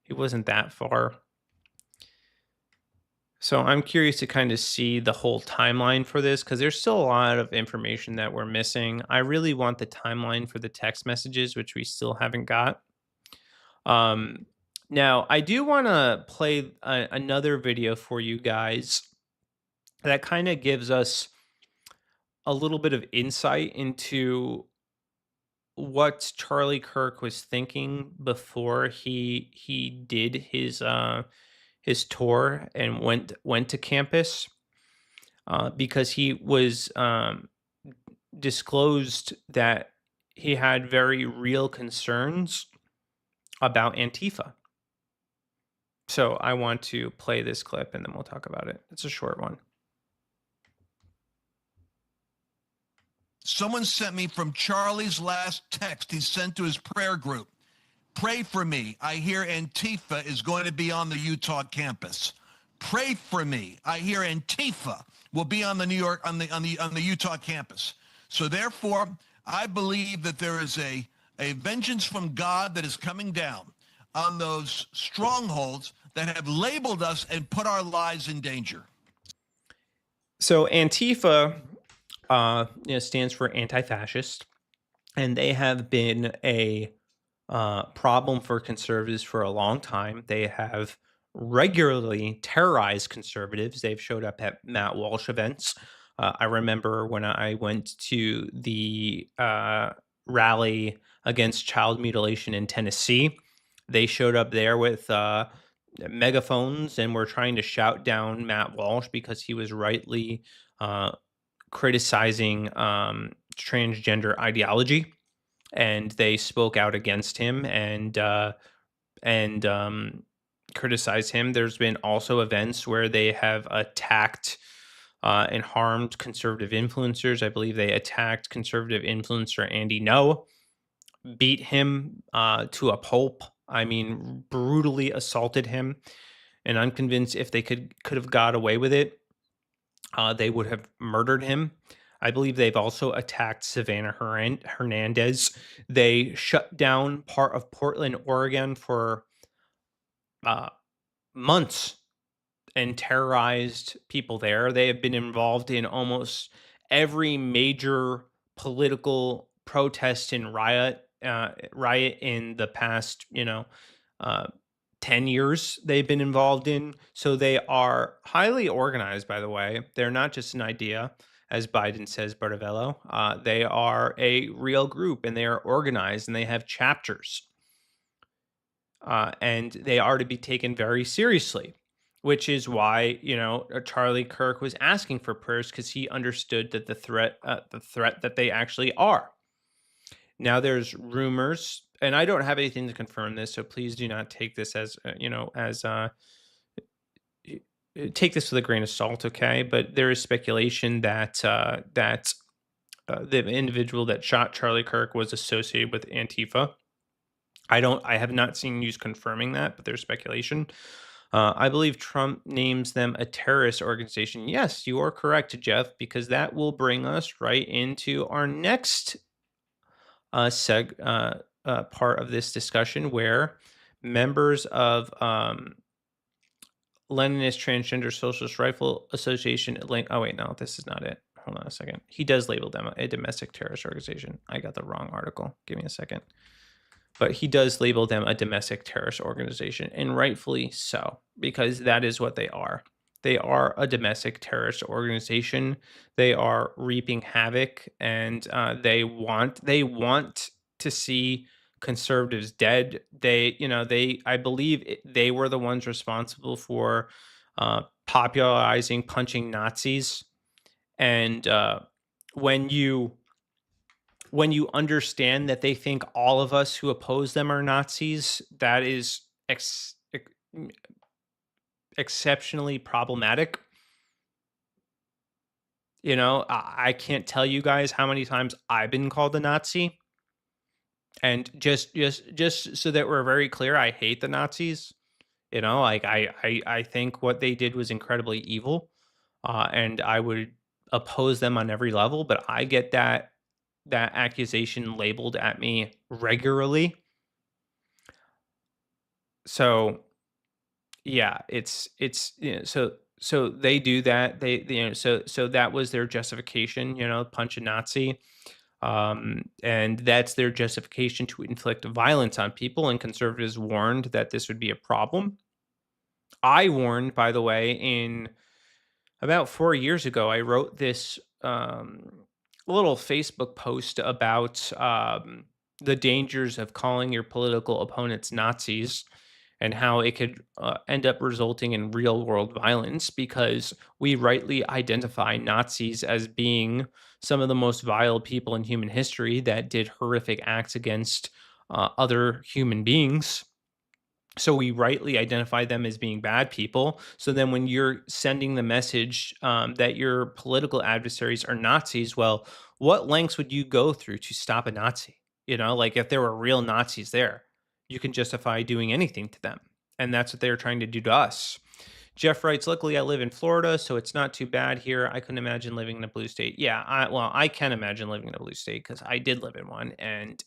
he wasn't that far. So I'm curious to kind of see the whole timeline for this because there's still a lot of information that we're missing. I really want the timeline for the text messages, which we still haven't got. Now, I do want to play another video for you guys that kind of gives us a little bit of insight into what Charlie Kirk was thinking before he did his tour and went to campus, because he was disclosed that he had very real concerns about Antifa. So I want to play this clip and then we'll talk about it. It's a short one. Someone sent me from Charlie's last text he sent to his prayer group. Pray for me. I hear Antifa is going to be on the Utah campus. Pray for me. I hear Antifa will be on the Utah campus. So therefore, I believe that there is a vengeance from God that is coming down on those strongholds that have labeled us and put our lives in danger. So Antifa stands for anti-fascist, and they have been a problem for conservatives for a long time. They have regularly terrorized conservatives. They've showed up at Matt Walsh events. I remember when I went to the rally against child mutilation in Tennessee, they showed up there with megaphones and were trying to shout down Matt Walsh because he was rightly criticizing transgender ideology, and they spoke out against him and criticized him. There's been also events where they have attacked and harmed conservative influencers. I believe they attacked conservative influencer Andy No, beat him to a pulp. I mean, brutally assaulted him. And I'm convinced if they could have got away with it, they would have murdered him. I believe they've also attacked Savannah Hernandez. They shut down part of Portland, Oregon for months and terrorized people there. They have been involved in almost every major political protest and riot in the past, 10 years they've been involved in. So they are highly organized, by the way. They're not just an idea, as Biden says, Bartovello. They are a real group, and they are organized, and they have chapters. And they are to be taken very seriously. which is why, Charlie Kirk was asking for prayers, because he understood that the threat that they actually are. Now there's rumors, and I don't have anything to confirm this, so please do not take this as take this with a grain of salt, okay? But there is speculation that the individual that shot Charlie Kirk was associated with Antifa. I have not seen news confirming that, but there's speculation. I believe Trump names them a terrorist organization. Yes, you are correct, Jeff, because that will bring us right into our next part of this discussion, where members of Leninist Transgender Socialist Rifle Association. Oh wait, no, this is not it. Hold on a second. He does label them a domestic terrorist organization. I got the wrong article. Give me a second. But he does label them a domestic terrorist organization, and rightfully so, because that is what they are. They are a domestic terrorist organization. They are reaping havoc, and they want to see conservatives dead. I believe they were the ones responsible for popularizing punching Nazis, and when you understand that they think all of us who oppose them are Nazis, that is exceptionally problematic. I can't tell you guys how many times I've been called a Nazi. And just so that we're very clear, I hate the Nazis. Like I think what they did was incredibly evil, and I would oppose them on every level. But I get that accusation labeled at me regularly. So yeah, it's so they do that. So that was their justification, punch a Nazi. And that's their justification to inflict violence on people, and conservatives warned that this would be a problem. I warned, by the way, in about 4 years ago, I wrote this little Facebook post about the dangers of calling your political opponents Nazis, and how it could end up resulting in real world violence, because we rightly identify Nazis as being some of the most vile people in human history that did horrific acts against other human beings. So we rightly identify them as being bad people. So then when you're sending the message that your political adversaries are Nazis, well, what lengths would you go through to stop a Nazi? Like if there were real Nazis there, you can justify doing anything to them. And that's what they're trying to do to us. Jeff writes, luckily I live in Florida, so it's not too bad here. I couldn't imagine living in a blue state. Yeah, I can imagine living in a blue state, because I did live in one, and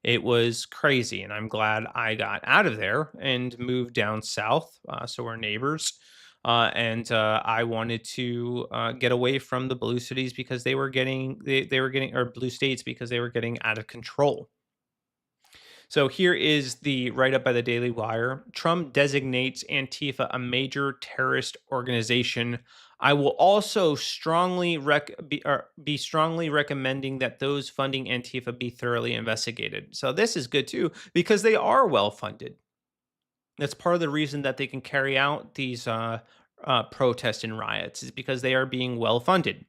it was crazy, and I'm glad I got out of there and moved down south. So we're neighbors. And I wanted to get away from the blue cities, because they were getting, or blue states, because they were getting out of control. So here is the write-up by the Daily Wire. Trump designates Antifa a major terrorist organization. I will also strongly be strongly recommending that those funding Antifa be thoroughly investigated. So this is good too, because they are well funded. That's part of the reason that they can carry out these protests and riots, is because they are being well funded.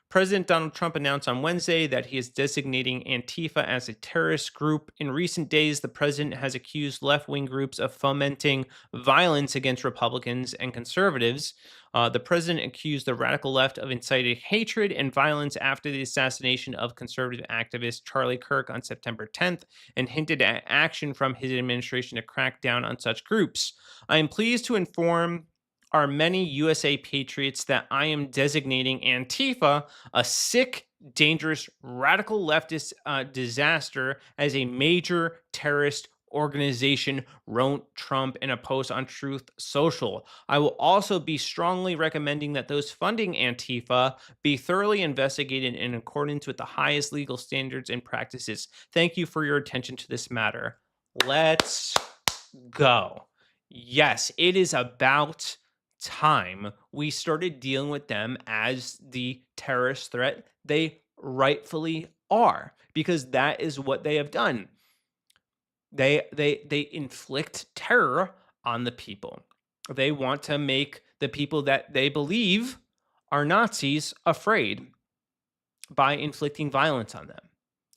President Donald Trump announced on Wednesday that he is designating Antifa as a terrorist group. In recent days, the president has accused left-wing groups of fomenting violence against Republicans and conservatives. The president accused the radical left of inciting hatred and violence after the assassination of conservative activist Charlie Kirk on September 10th, and hinted at action from his administration to crack down on such groups. I am pleased to inform our many USA patriots that I am designating Antifa a sick, dangerous, radical leftist disaster as a major terrorist organization, wrote Trump in a post on Truth Social. I will also be strongly recommending that those funding Antifa be thoroughly investigated in accordance with the highest legal standards and practices. Thank you for your attention to this matter. Let's go. Yes, it is about time we started dealing with them as the terrorist threat they rightfully are, because that is what they have done. They inflict terror on the people. They want to make the people that they believe are Nazis afraid by inflicting violence on them.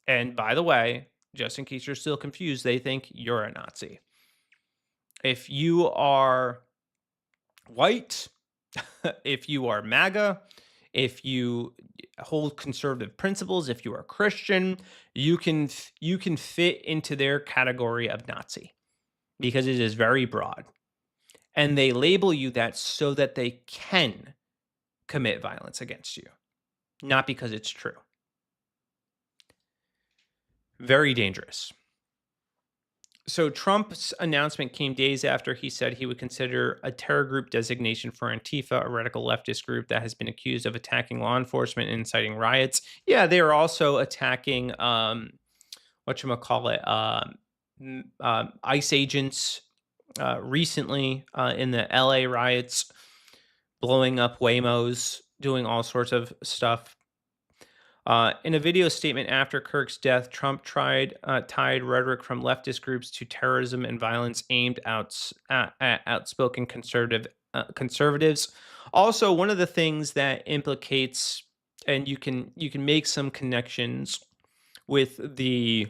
And by the way, just in case you're still confused, they think you're a Nazi. If you are white, if you are MAGA, if you hold conservative principles, if you are Christian, you can fit into their category of Nazi because it is very broad. And they label you that so that they can commit violence against you, not because it's true. Very dangerous. So Trump's announcement came days after he said he would consider a terror group designation for Antifa, a radical leftist group that has been accused of attacking law enforcement and inciting riots. Yeah, they are also attacking ICE agents recently in the LA riots, blowing up Waymos, doing all sorts of stuff. In a video statement after Kirk's death, Trump tied rhetoric from leftist groups to terrorism and violence aimed at outspoken conservatives. Also, one of the things that implicates, and you can make some connections with the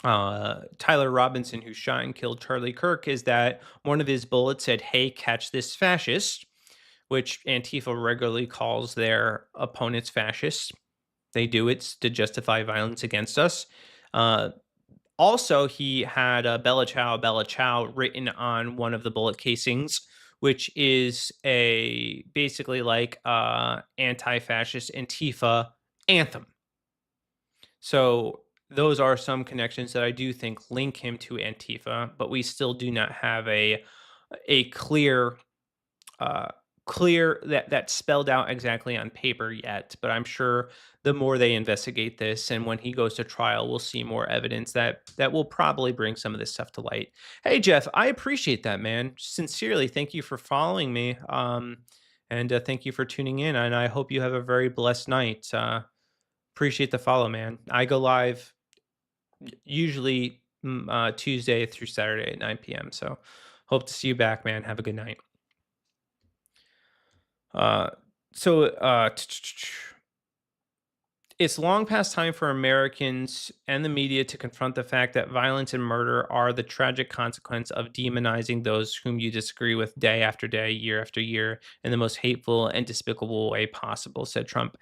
Tyler Robinson who shot and killed Charlie Kirk, is that one of his bullets said, "Hey, catch this fascist," which Antifa regularly calls their opponents fascists. They do it to justify violence against us. Also, he had Bella Ciao written on one of the bullet casings, which is basically like anti-fascist Antifa anthem. So those are some connections that I do think link him to Antifa, but we still do not have a clear that spelled out exactly on paper yet. But I'm sure the more they investigate this and when he goes to trial, we'll see more evidence that will probably bring some of this stuff to light. Hey, Jeff, I appreciate that, man. Sincerely, thank you for following me. And thank you for tuning in. And I hope you have a very blessed night. Appreciate the follow, man. I go live usually Tuesday through Saturday at 9 p.m. So hope to see you back, man. Have a good night. It's long past time for Americans and the media to confront the fact that violence and murder are the tragic consequence of demonizing those whom you disagree with day after day, year after year, in the most hateful and despicable way possible, said Trump.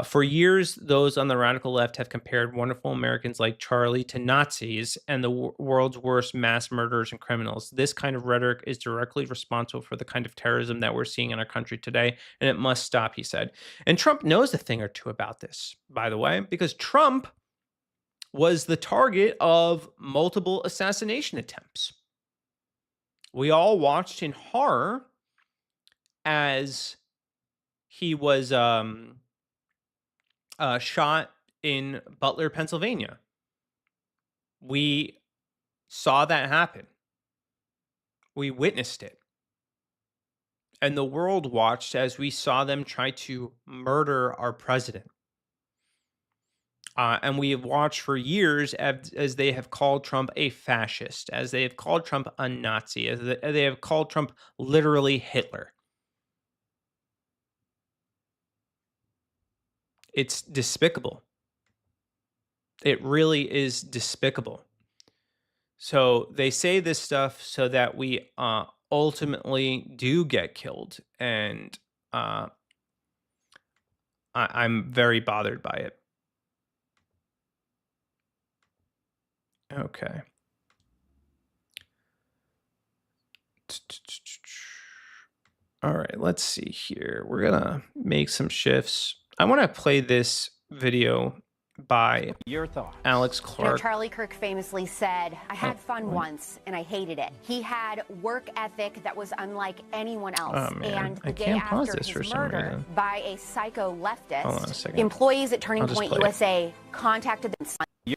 For years, those on the radical left have compared wonderful Americans like Charlie to Nazis and the world's worst mass murderers and criminals. This kind of rhetoric is directly responsible for the kind of terrorism that we're seeing in our country today, and it must stop, he said. And Trump knows a thing or two about this, by the way, because Trump was the target of multiple assassination attempts. We all watched in horror as he was shot in Butler, Pennsylvania. We saw that happen. We witnessed it. And the world watched as we saw them try to murder our president. And we have watched for years as they have called Trump a fascist, as they have called Trump a Nazi, as they have called Trump literally Hitler. It's despicable. It really is despicable. So they say this stuff so that we ultimately do get killed. And I'm very bothered by it. Okay. All right, let's see here. We're going to make some shifts. I want to play this video by your thoughts. Alex Clark. Charlie Kirk famously said, "I had fun once and I hated it." He had work ethic that was unlike anyone else. Oh, man. And the I day can't pause after this for his some murder reason. by a psycho leftist, Hold on a second. employees at Turning I'll just Point play it. USA contacted them.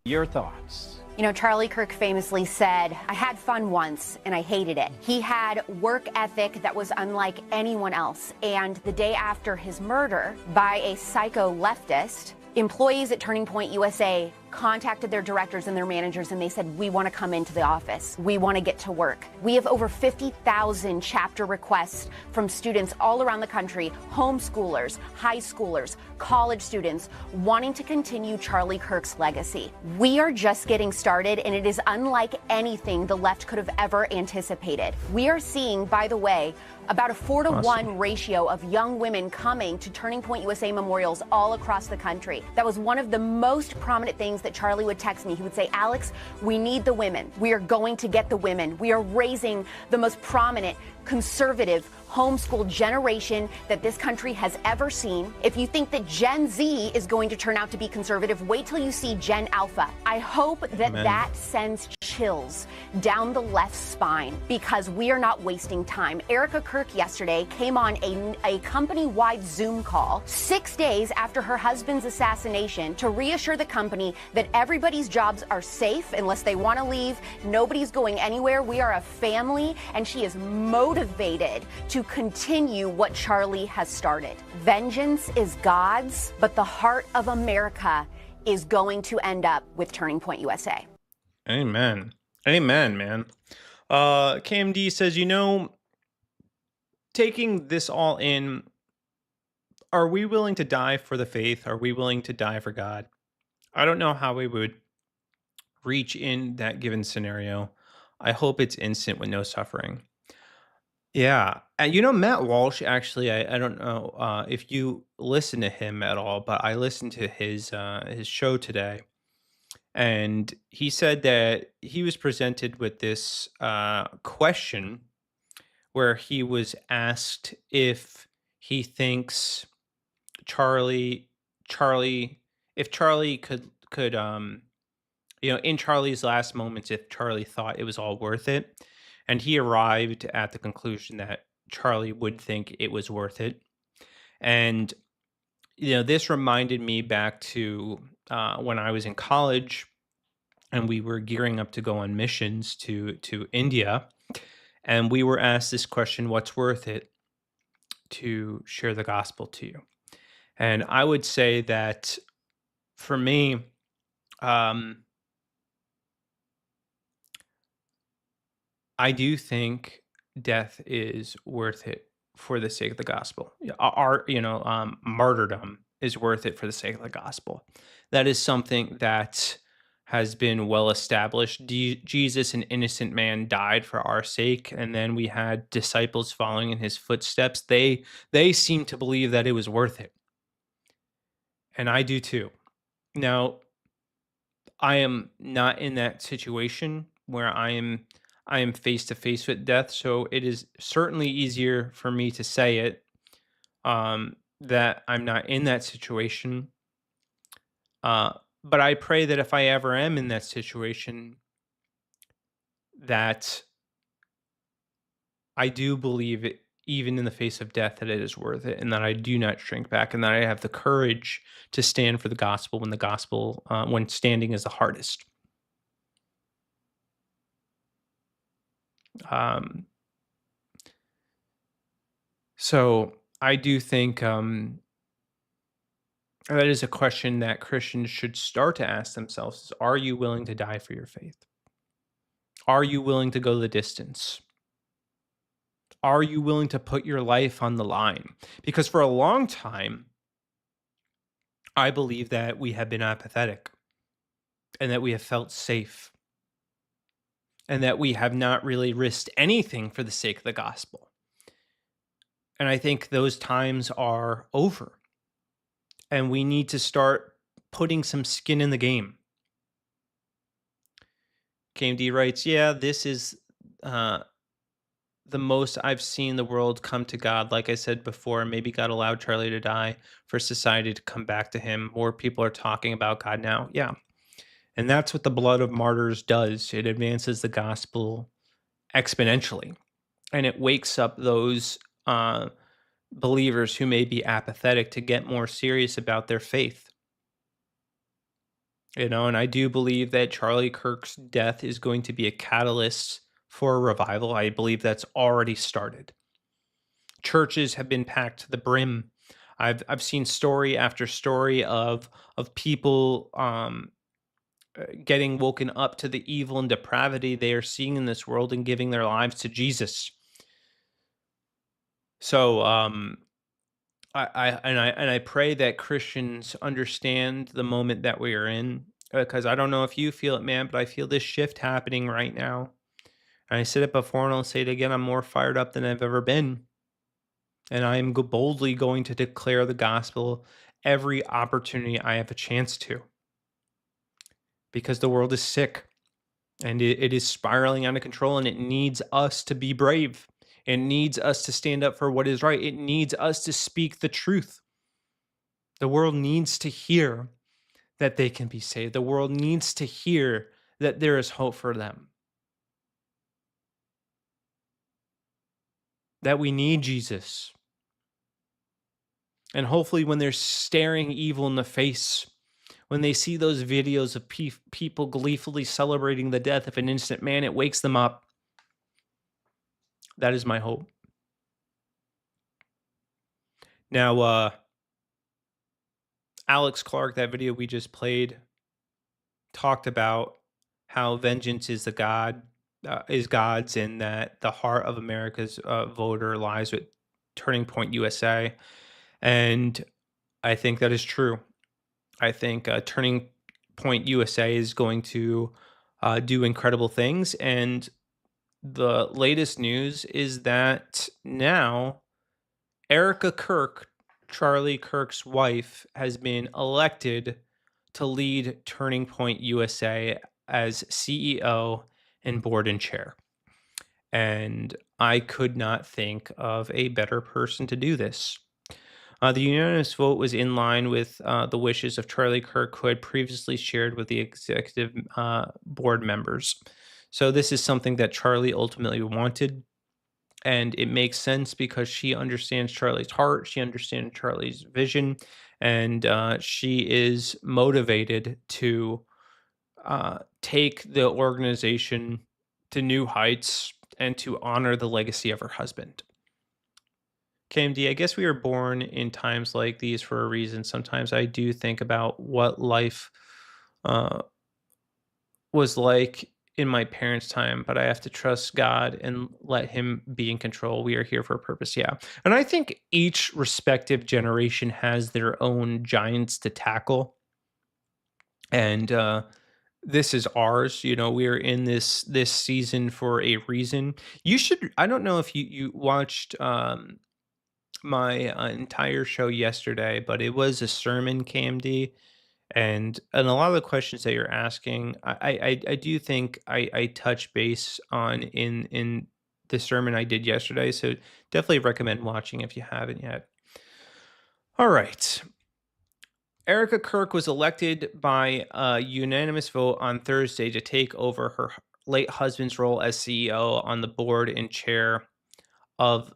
Your thoughts. You know, Charlie Kirk famously said, "I had fun once and I hated it." He had work ethic that was unlike anyone else. And the day after his murder by a psycho leftist, employees at Turning Point USA contacted their directors and their managers and they said, we want to come into the office. We want to get to work. We have over 50,000 chapter requests from students all around the country, homeschoolers, high schoolers, college students, wanting to continue Charlie Kirk's legacy. We are just getting started, and it is unlike anything the left could have ever anticipated. We are seeing, by the way, about a 4-to-1 ratio of young women coming to Turning Point USA memorials all across the country. That was one of the most prominent things that Charlie would text me. He would say, Alex, we need the women. We are going to get the women. We are raising the most prominent, conservative, homeschool generation that this country has ever seen. If you think that Gen Z is going to turn out to be conservative, wait till you see Gen Alpha. I hope that that sends chills down the left spine, because we are not wasting time. Erica Kirk yesterday came on a company-wide Zoom call 6 days after her husband's assassination to reassure the company that everybody's jobs are safe unless they want to leave. Nobody's going anywhere. We are a family, and she is motivated to continue what Charlie has started. Vengeance is God's, but the heart of America is going to end up with Turning Point USA. Amen. Amen, man. KMD says, taking this all in, are we willing to die for the faith? Are we willing to die for God? I don't know how we would reach in that given scenario. I hope it's instant with no suffering. Yeah. And Matt Walsh, actually, I don't know if you listen to him at all, but I listened to his show today. And he said that he was presented with this question where he was asked if he thinks if Charlie could in Charlie's last moments, if Charlie thought it was all worth it. And he arrived at the conclusion that Charlie would think it was worth it. And, this reminded me back to when I was in college and we were gearing up to go on missions to India. And we were asked this question, what's worth it to share the gospel to you? And I would say that for me, I do think death is worth it for the sake of the gospel. Martyrdom is worth it for the sake of the gospel. That is something that has been well established. Jesus, an innocent man, died for our sake, and then we had disciples following in his footsteps. They seem to believe that it was worth it, and I do too. Now, I am not in that situation where I am face to face with death, so it is certainly easier for me to say it that I'm not in that situation. But I pray that if I ever am in that situation, that I do believe it, even in the face of death, that it is worth it, and that I do not shrink back, and that I have the courage to stand for the gospel when standing is the hardest. So I do think that is a question that Christians should start to ask themselves: is, are you willing to die for your faith? Are you willing to go the distance? Are you willing to put your life on the line? Because for a long time, I believe that we have been apathetic and that we have felt safe and that we have not really risked anything for the sake of the gospel. And I think those times are over. And we need to start putting some skin in the game. KMD writes, yeah, this is the most I've seen the world come to God. Like I said before, maybe God allowed Charlie to die for society to come back to him. More people are talking about God now. Yeah. And that's what the blood of martyrs does. It advances the gospel exponentially. And it wakes up those believers who may be apathetic to get more serious about their faith. And I do believe that Charlie Kirk's death is going to be a catalyst for a revival. I believe that's already started. Churches have been packed to the brim. I've seen story after story of people getting woken up to the evil and depravity they are seeing in this world and giving their lives to Jesus. So I pray that Christians understand the moment that we are in, because I don't know if you feel it, man, but I feel this shift happening right now. And I said it before and I'll say it again. I'm more fired up than I've ever been. And I am boldly going to declare the gospel every opportunity I have a chance to, because the world is sick and it is spiraling out of control, and it needs us to be brave. It needs us to stand up for what is right. It needs us to speak the truth. The world needs to hear that they can be saved. The world needs to hear that there is hope for them. That we need Jesus. And hopefully when they're staring evil in the face, when they see those videos of people gleefully celebrating the death of an innocent man, it wakes them up. That is my hope. Now, Alex Clark, that video we just played, talked about how vengeance is is God's, and that the heart of America's voter lies with Turning Point USA. And I think that is true. I think Turning Point USA is going to do incredible things. And the latest news is that now Erica Kirk, Charlie Kirk's wife, has been elected to lead Turning Point USA as CEO and board and chair. And I could not think of a better person to do this. The unanimous vote was in line with the wishes of Charlie Kirk, who had previously shared with the executive board members. So this is something that Charlie ultimately wanted. And it makes sense because she understands Charlie's heart. She understands Charlie's vision. And she is motivated to take the organization to new heights and to honor the legacy of her husband. KMD, I guess we were born in times like these for a reason. Sometimes I do think about what life was like in my parents' time, but I have to trust God and let him be in control. We are here for a purpose. Yeah. And I think each respective generation has their own giants to tackle. And this is ours. You know, we're in this season for a reason. You should, I don't know if you watched my entire show yesterday, but it was a sermon, KMD, and a lot of the questions that you're asking, I do think I touch base on in the sermon I did yesterday. So definitely recommend watching if you haven't yet. All right. Erica Kirk was elected by a unanimous vote on Thursday to take over her late husband's role as CEO on the board and chair of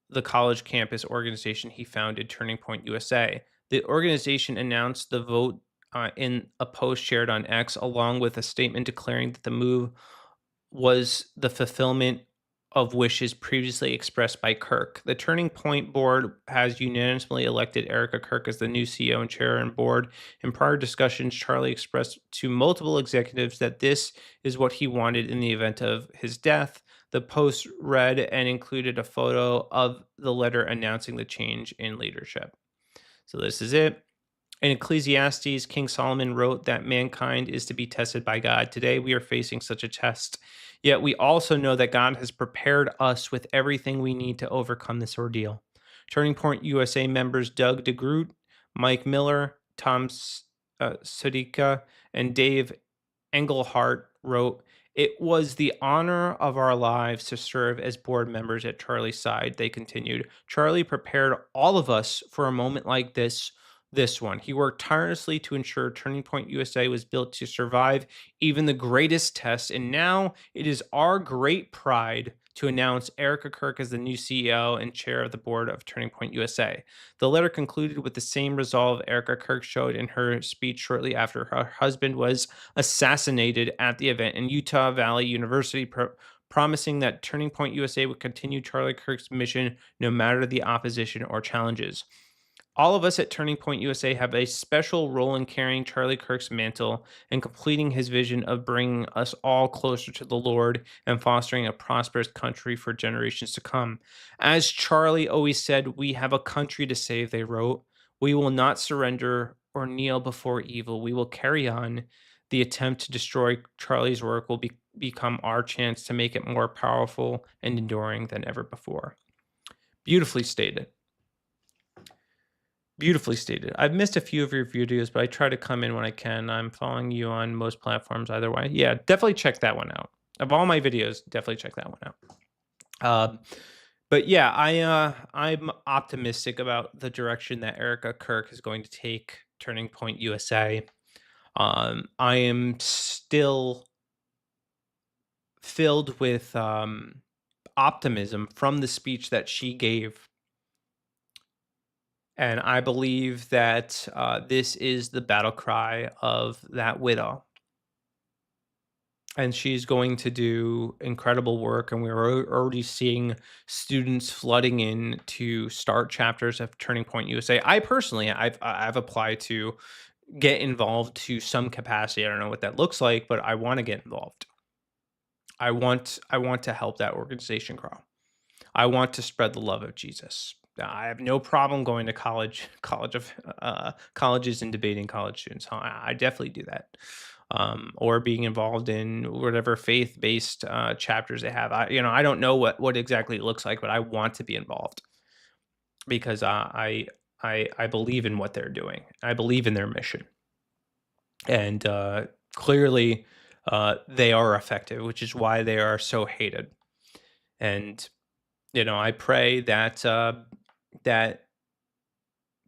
the college campus organization he founded, Turning Point USA. The organization announced the vote in a post shared on X, along with a statement declaring that the move was the fulfillment of wishes previously expressed by Kirk. The Turning Point board has unanimously elected Erica Kirk as the new CEO and chair and board. In prior discussions, Charlie expressed to multiple executives that this is what he wanted in the event of his death. The post read and included a photo of the letter announcing the change in leadership. So this is it. In Ecclesiastes, King Solomon wrote that mankind is to be tested by God. Today, we are facing such a test. Yet we also know that God has prepared us with everything we need to overcome this ordeal. Turning Point USA members Doug DeGroot, Mike Miller, Tom Sudika, and Dave Engelhart wrote, "It was the honor of our lives to serve as board members at Charlie's side," they continued. "Charlie prepared all of us for a moment like this one. He worked tirelessly to ensure Turning Point USA was built to survive even the greatest tests, and now it is our great pride to announce Erica Kirk as the new CEO and chair of the board of Turning Point USA." The letter concluded with the same resolve Erica Kirk showed in her speech shortly after her husband was assassinated at the event in Utah Valley University, promising that Turning Point USA would continue Charlie Kirk's mission no matter the opposition or challenges. All of us at Turning Point USA have a special role in carrying Charlie Kirk's mantle and completing his vision of bringing us all closer to the Lord and fostering a prosperous country for generations to come. As Charlie always said, we have a country to save, they wrote. We will not surrender or kneel before evil. We will carry on. The attempt to destroy Charlie's work will become our chance to make it more powerful and enduring than ever before. Beautifully stated. Beautifully stated. I've missed a few of your videos, but I try to come in when I can. I'm following you on most platforms either way. Yeah, definitely check that one out. Of all my videos, definitely check that one out. But yeah, I'm optimistic about the direction that Erica Kirk is going to take Turning Point USA. I am still filled with optimism from the speech that she gave. And I believe that this is the battle cry of that widow. And she's going to do incredible work. And we're already seeing students flooding in to start chapters of Turning Point USA. I personally, I've applied to get involved to some capacity. I don't know what that looks like, but I want to get involved. I want to help that organization grow. I want to spread the love of Jesus. I have no problem going to colleges and debating college students. I definitely do that, or being involved in whatever faith-based chapters they have. I don't know what exactly it looks like, but I want to be involved because I believe in what they're doing. I believe in their mission, and clearly they are effective, which is why they are so hated. And I pray that that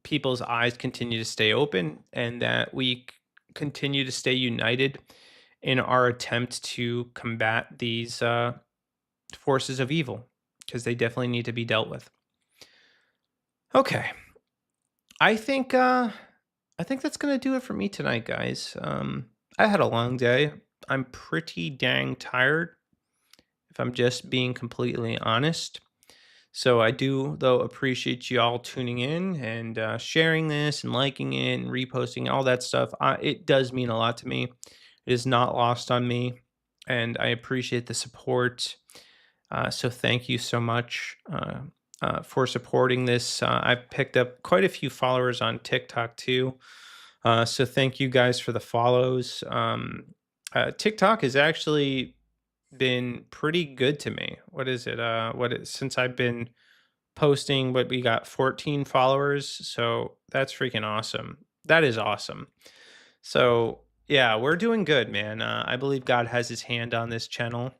people's eyes continue to stay open and that we continue to stay united in our attempt to combat these forces of evil, because they definitely need to be dealt with. Okay, I think that's gonna do it for me tonight, guys. I had a long day. I'm pretty dang tired, if I'm just being completely honest. So I do, though, appreciate you all tuning in and sharing this and liking it and reposting all that stuff. It does mean a lot to me. It is not lost on me, and I appreciate the support. So thank you so much for supporting this. I've picked up quite a few followers on TikTok too. So thank you guys for the follows. TikTok has actually been pretty good to me. What is it? Since I've been posting, but we got 14 followers, so that's freaking awesome. That is awesome. So yeah, we're doing good, man. I believe God has his hand on this channel.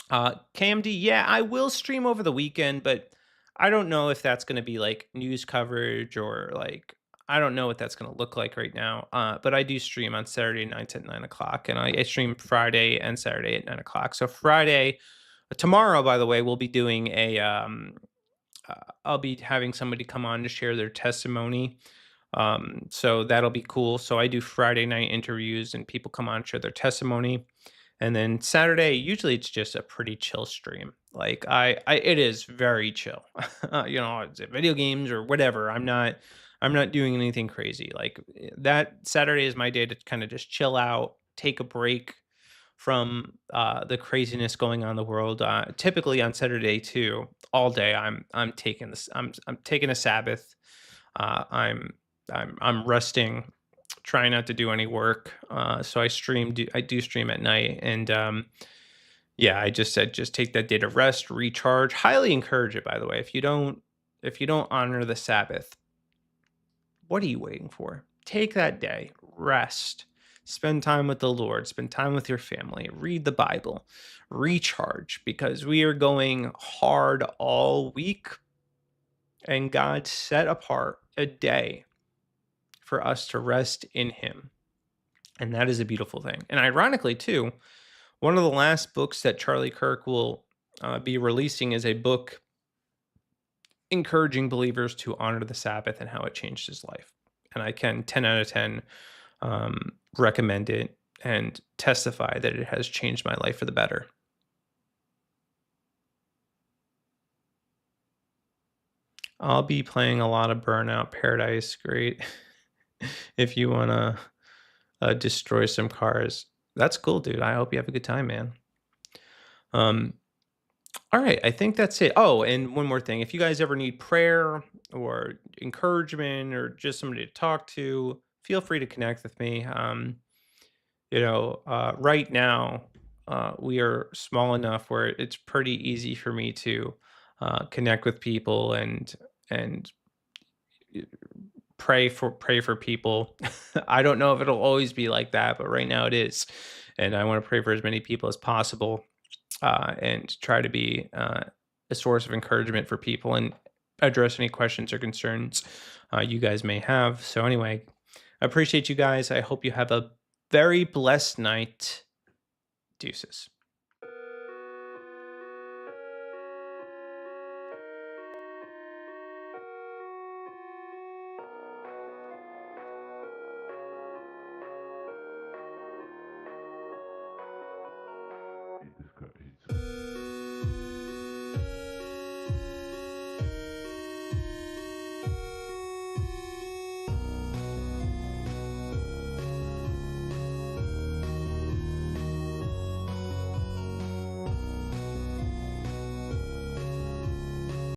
KMD, yeah, I will stream over the weekend, but I don't know if that's going to be like news coverage or like, I don't know what that's going to look like right now. But I do stream on Saturday nights at 9 o'clock, and I stream Friday and Saturday at 9 o'clock. So tomorrow, by the way, we'll be doing I'll be having somebody come on to share their testimony. So that'll be cool. So I do Friday night interviews and people come on and share their testimony. And then Saturday, usually it's just a pretty chill stream. Like it is very chill. It's video games or whatever. I'm not doing anything crazy. Like that Saturday is my day to kind of just chill out, take a break from the craziness going on in the world. Typically on Saturday too, all day I'm taking this. I'm taking a Sabbath. I'm resting, trying not to do any work. So I do stream at night, and yeah, I just said just take that day to rest, recharge. Highly encourage it, by the way. If you don't honor the Sabbath, what are you waiting for? Take that day, rest. Spend time with the Lord, spend time with your family, read the Bible, recharge, because we are going hard all week, and God set apart a day for us to rest in him. And that is a beautiful thing. And ironically, too, one of the last books that Charlie Kirk will be releasing is a book encouraging believers to honor the Sabbath and how it changed his life. And I can 10 out of 10 recommend it and testify that it has changed my life for the better. I'll be playing a lot of Burnout Paradise. Great. If you want to destroy some cars. That's cool, dude. I hope you have a good time, man. Um, all right, I think that's it. Oh, and one more thing. If you guys ever need prayer or encouragement or just somebody to talk to, feel free to connect with me. Right now, we are small enough where it's pretty easy for me to connect with people and pray for people. I don't know if it'll always be like that, but right now it is, and I want to pray for as many people as possible, and try to be a source of encouragement for people and address any questions or concerns you guys may have. So anyway, I appreciate you guys. I hope you have a very blessed night. Deuces.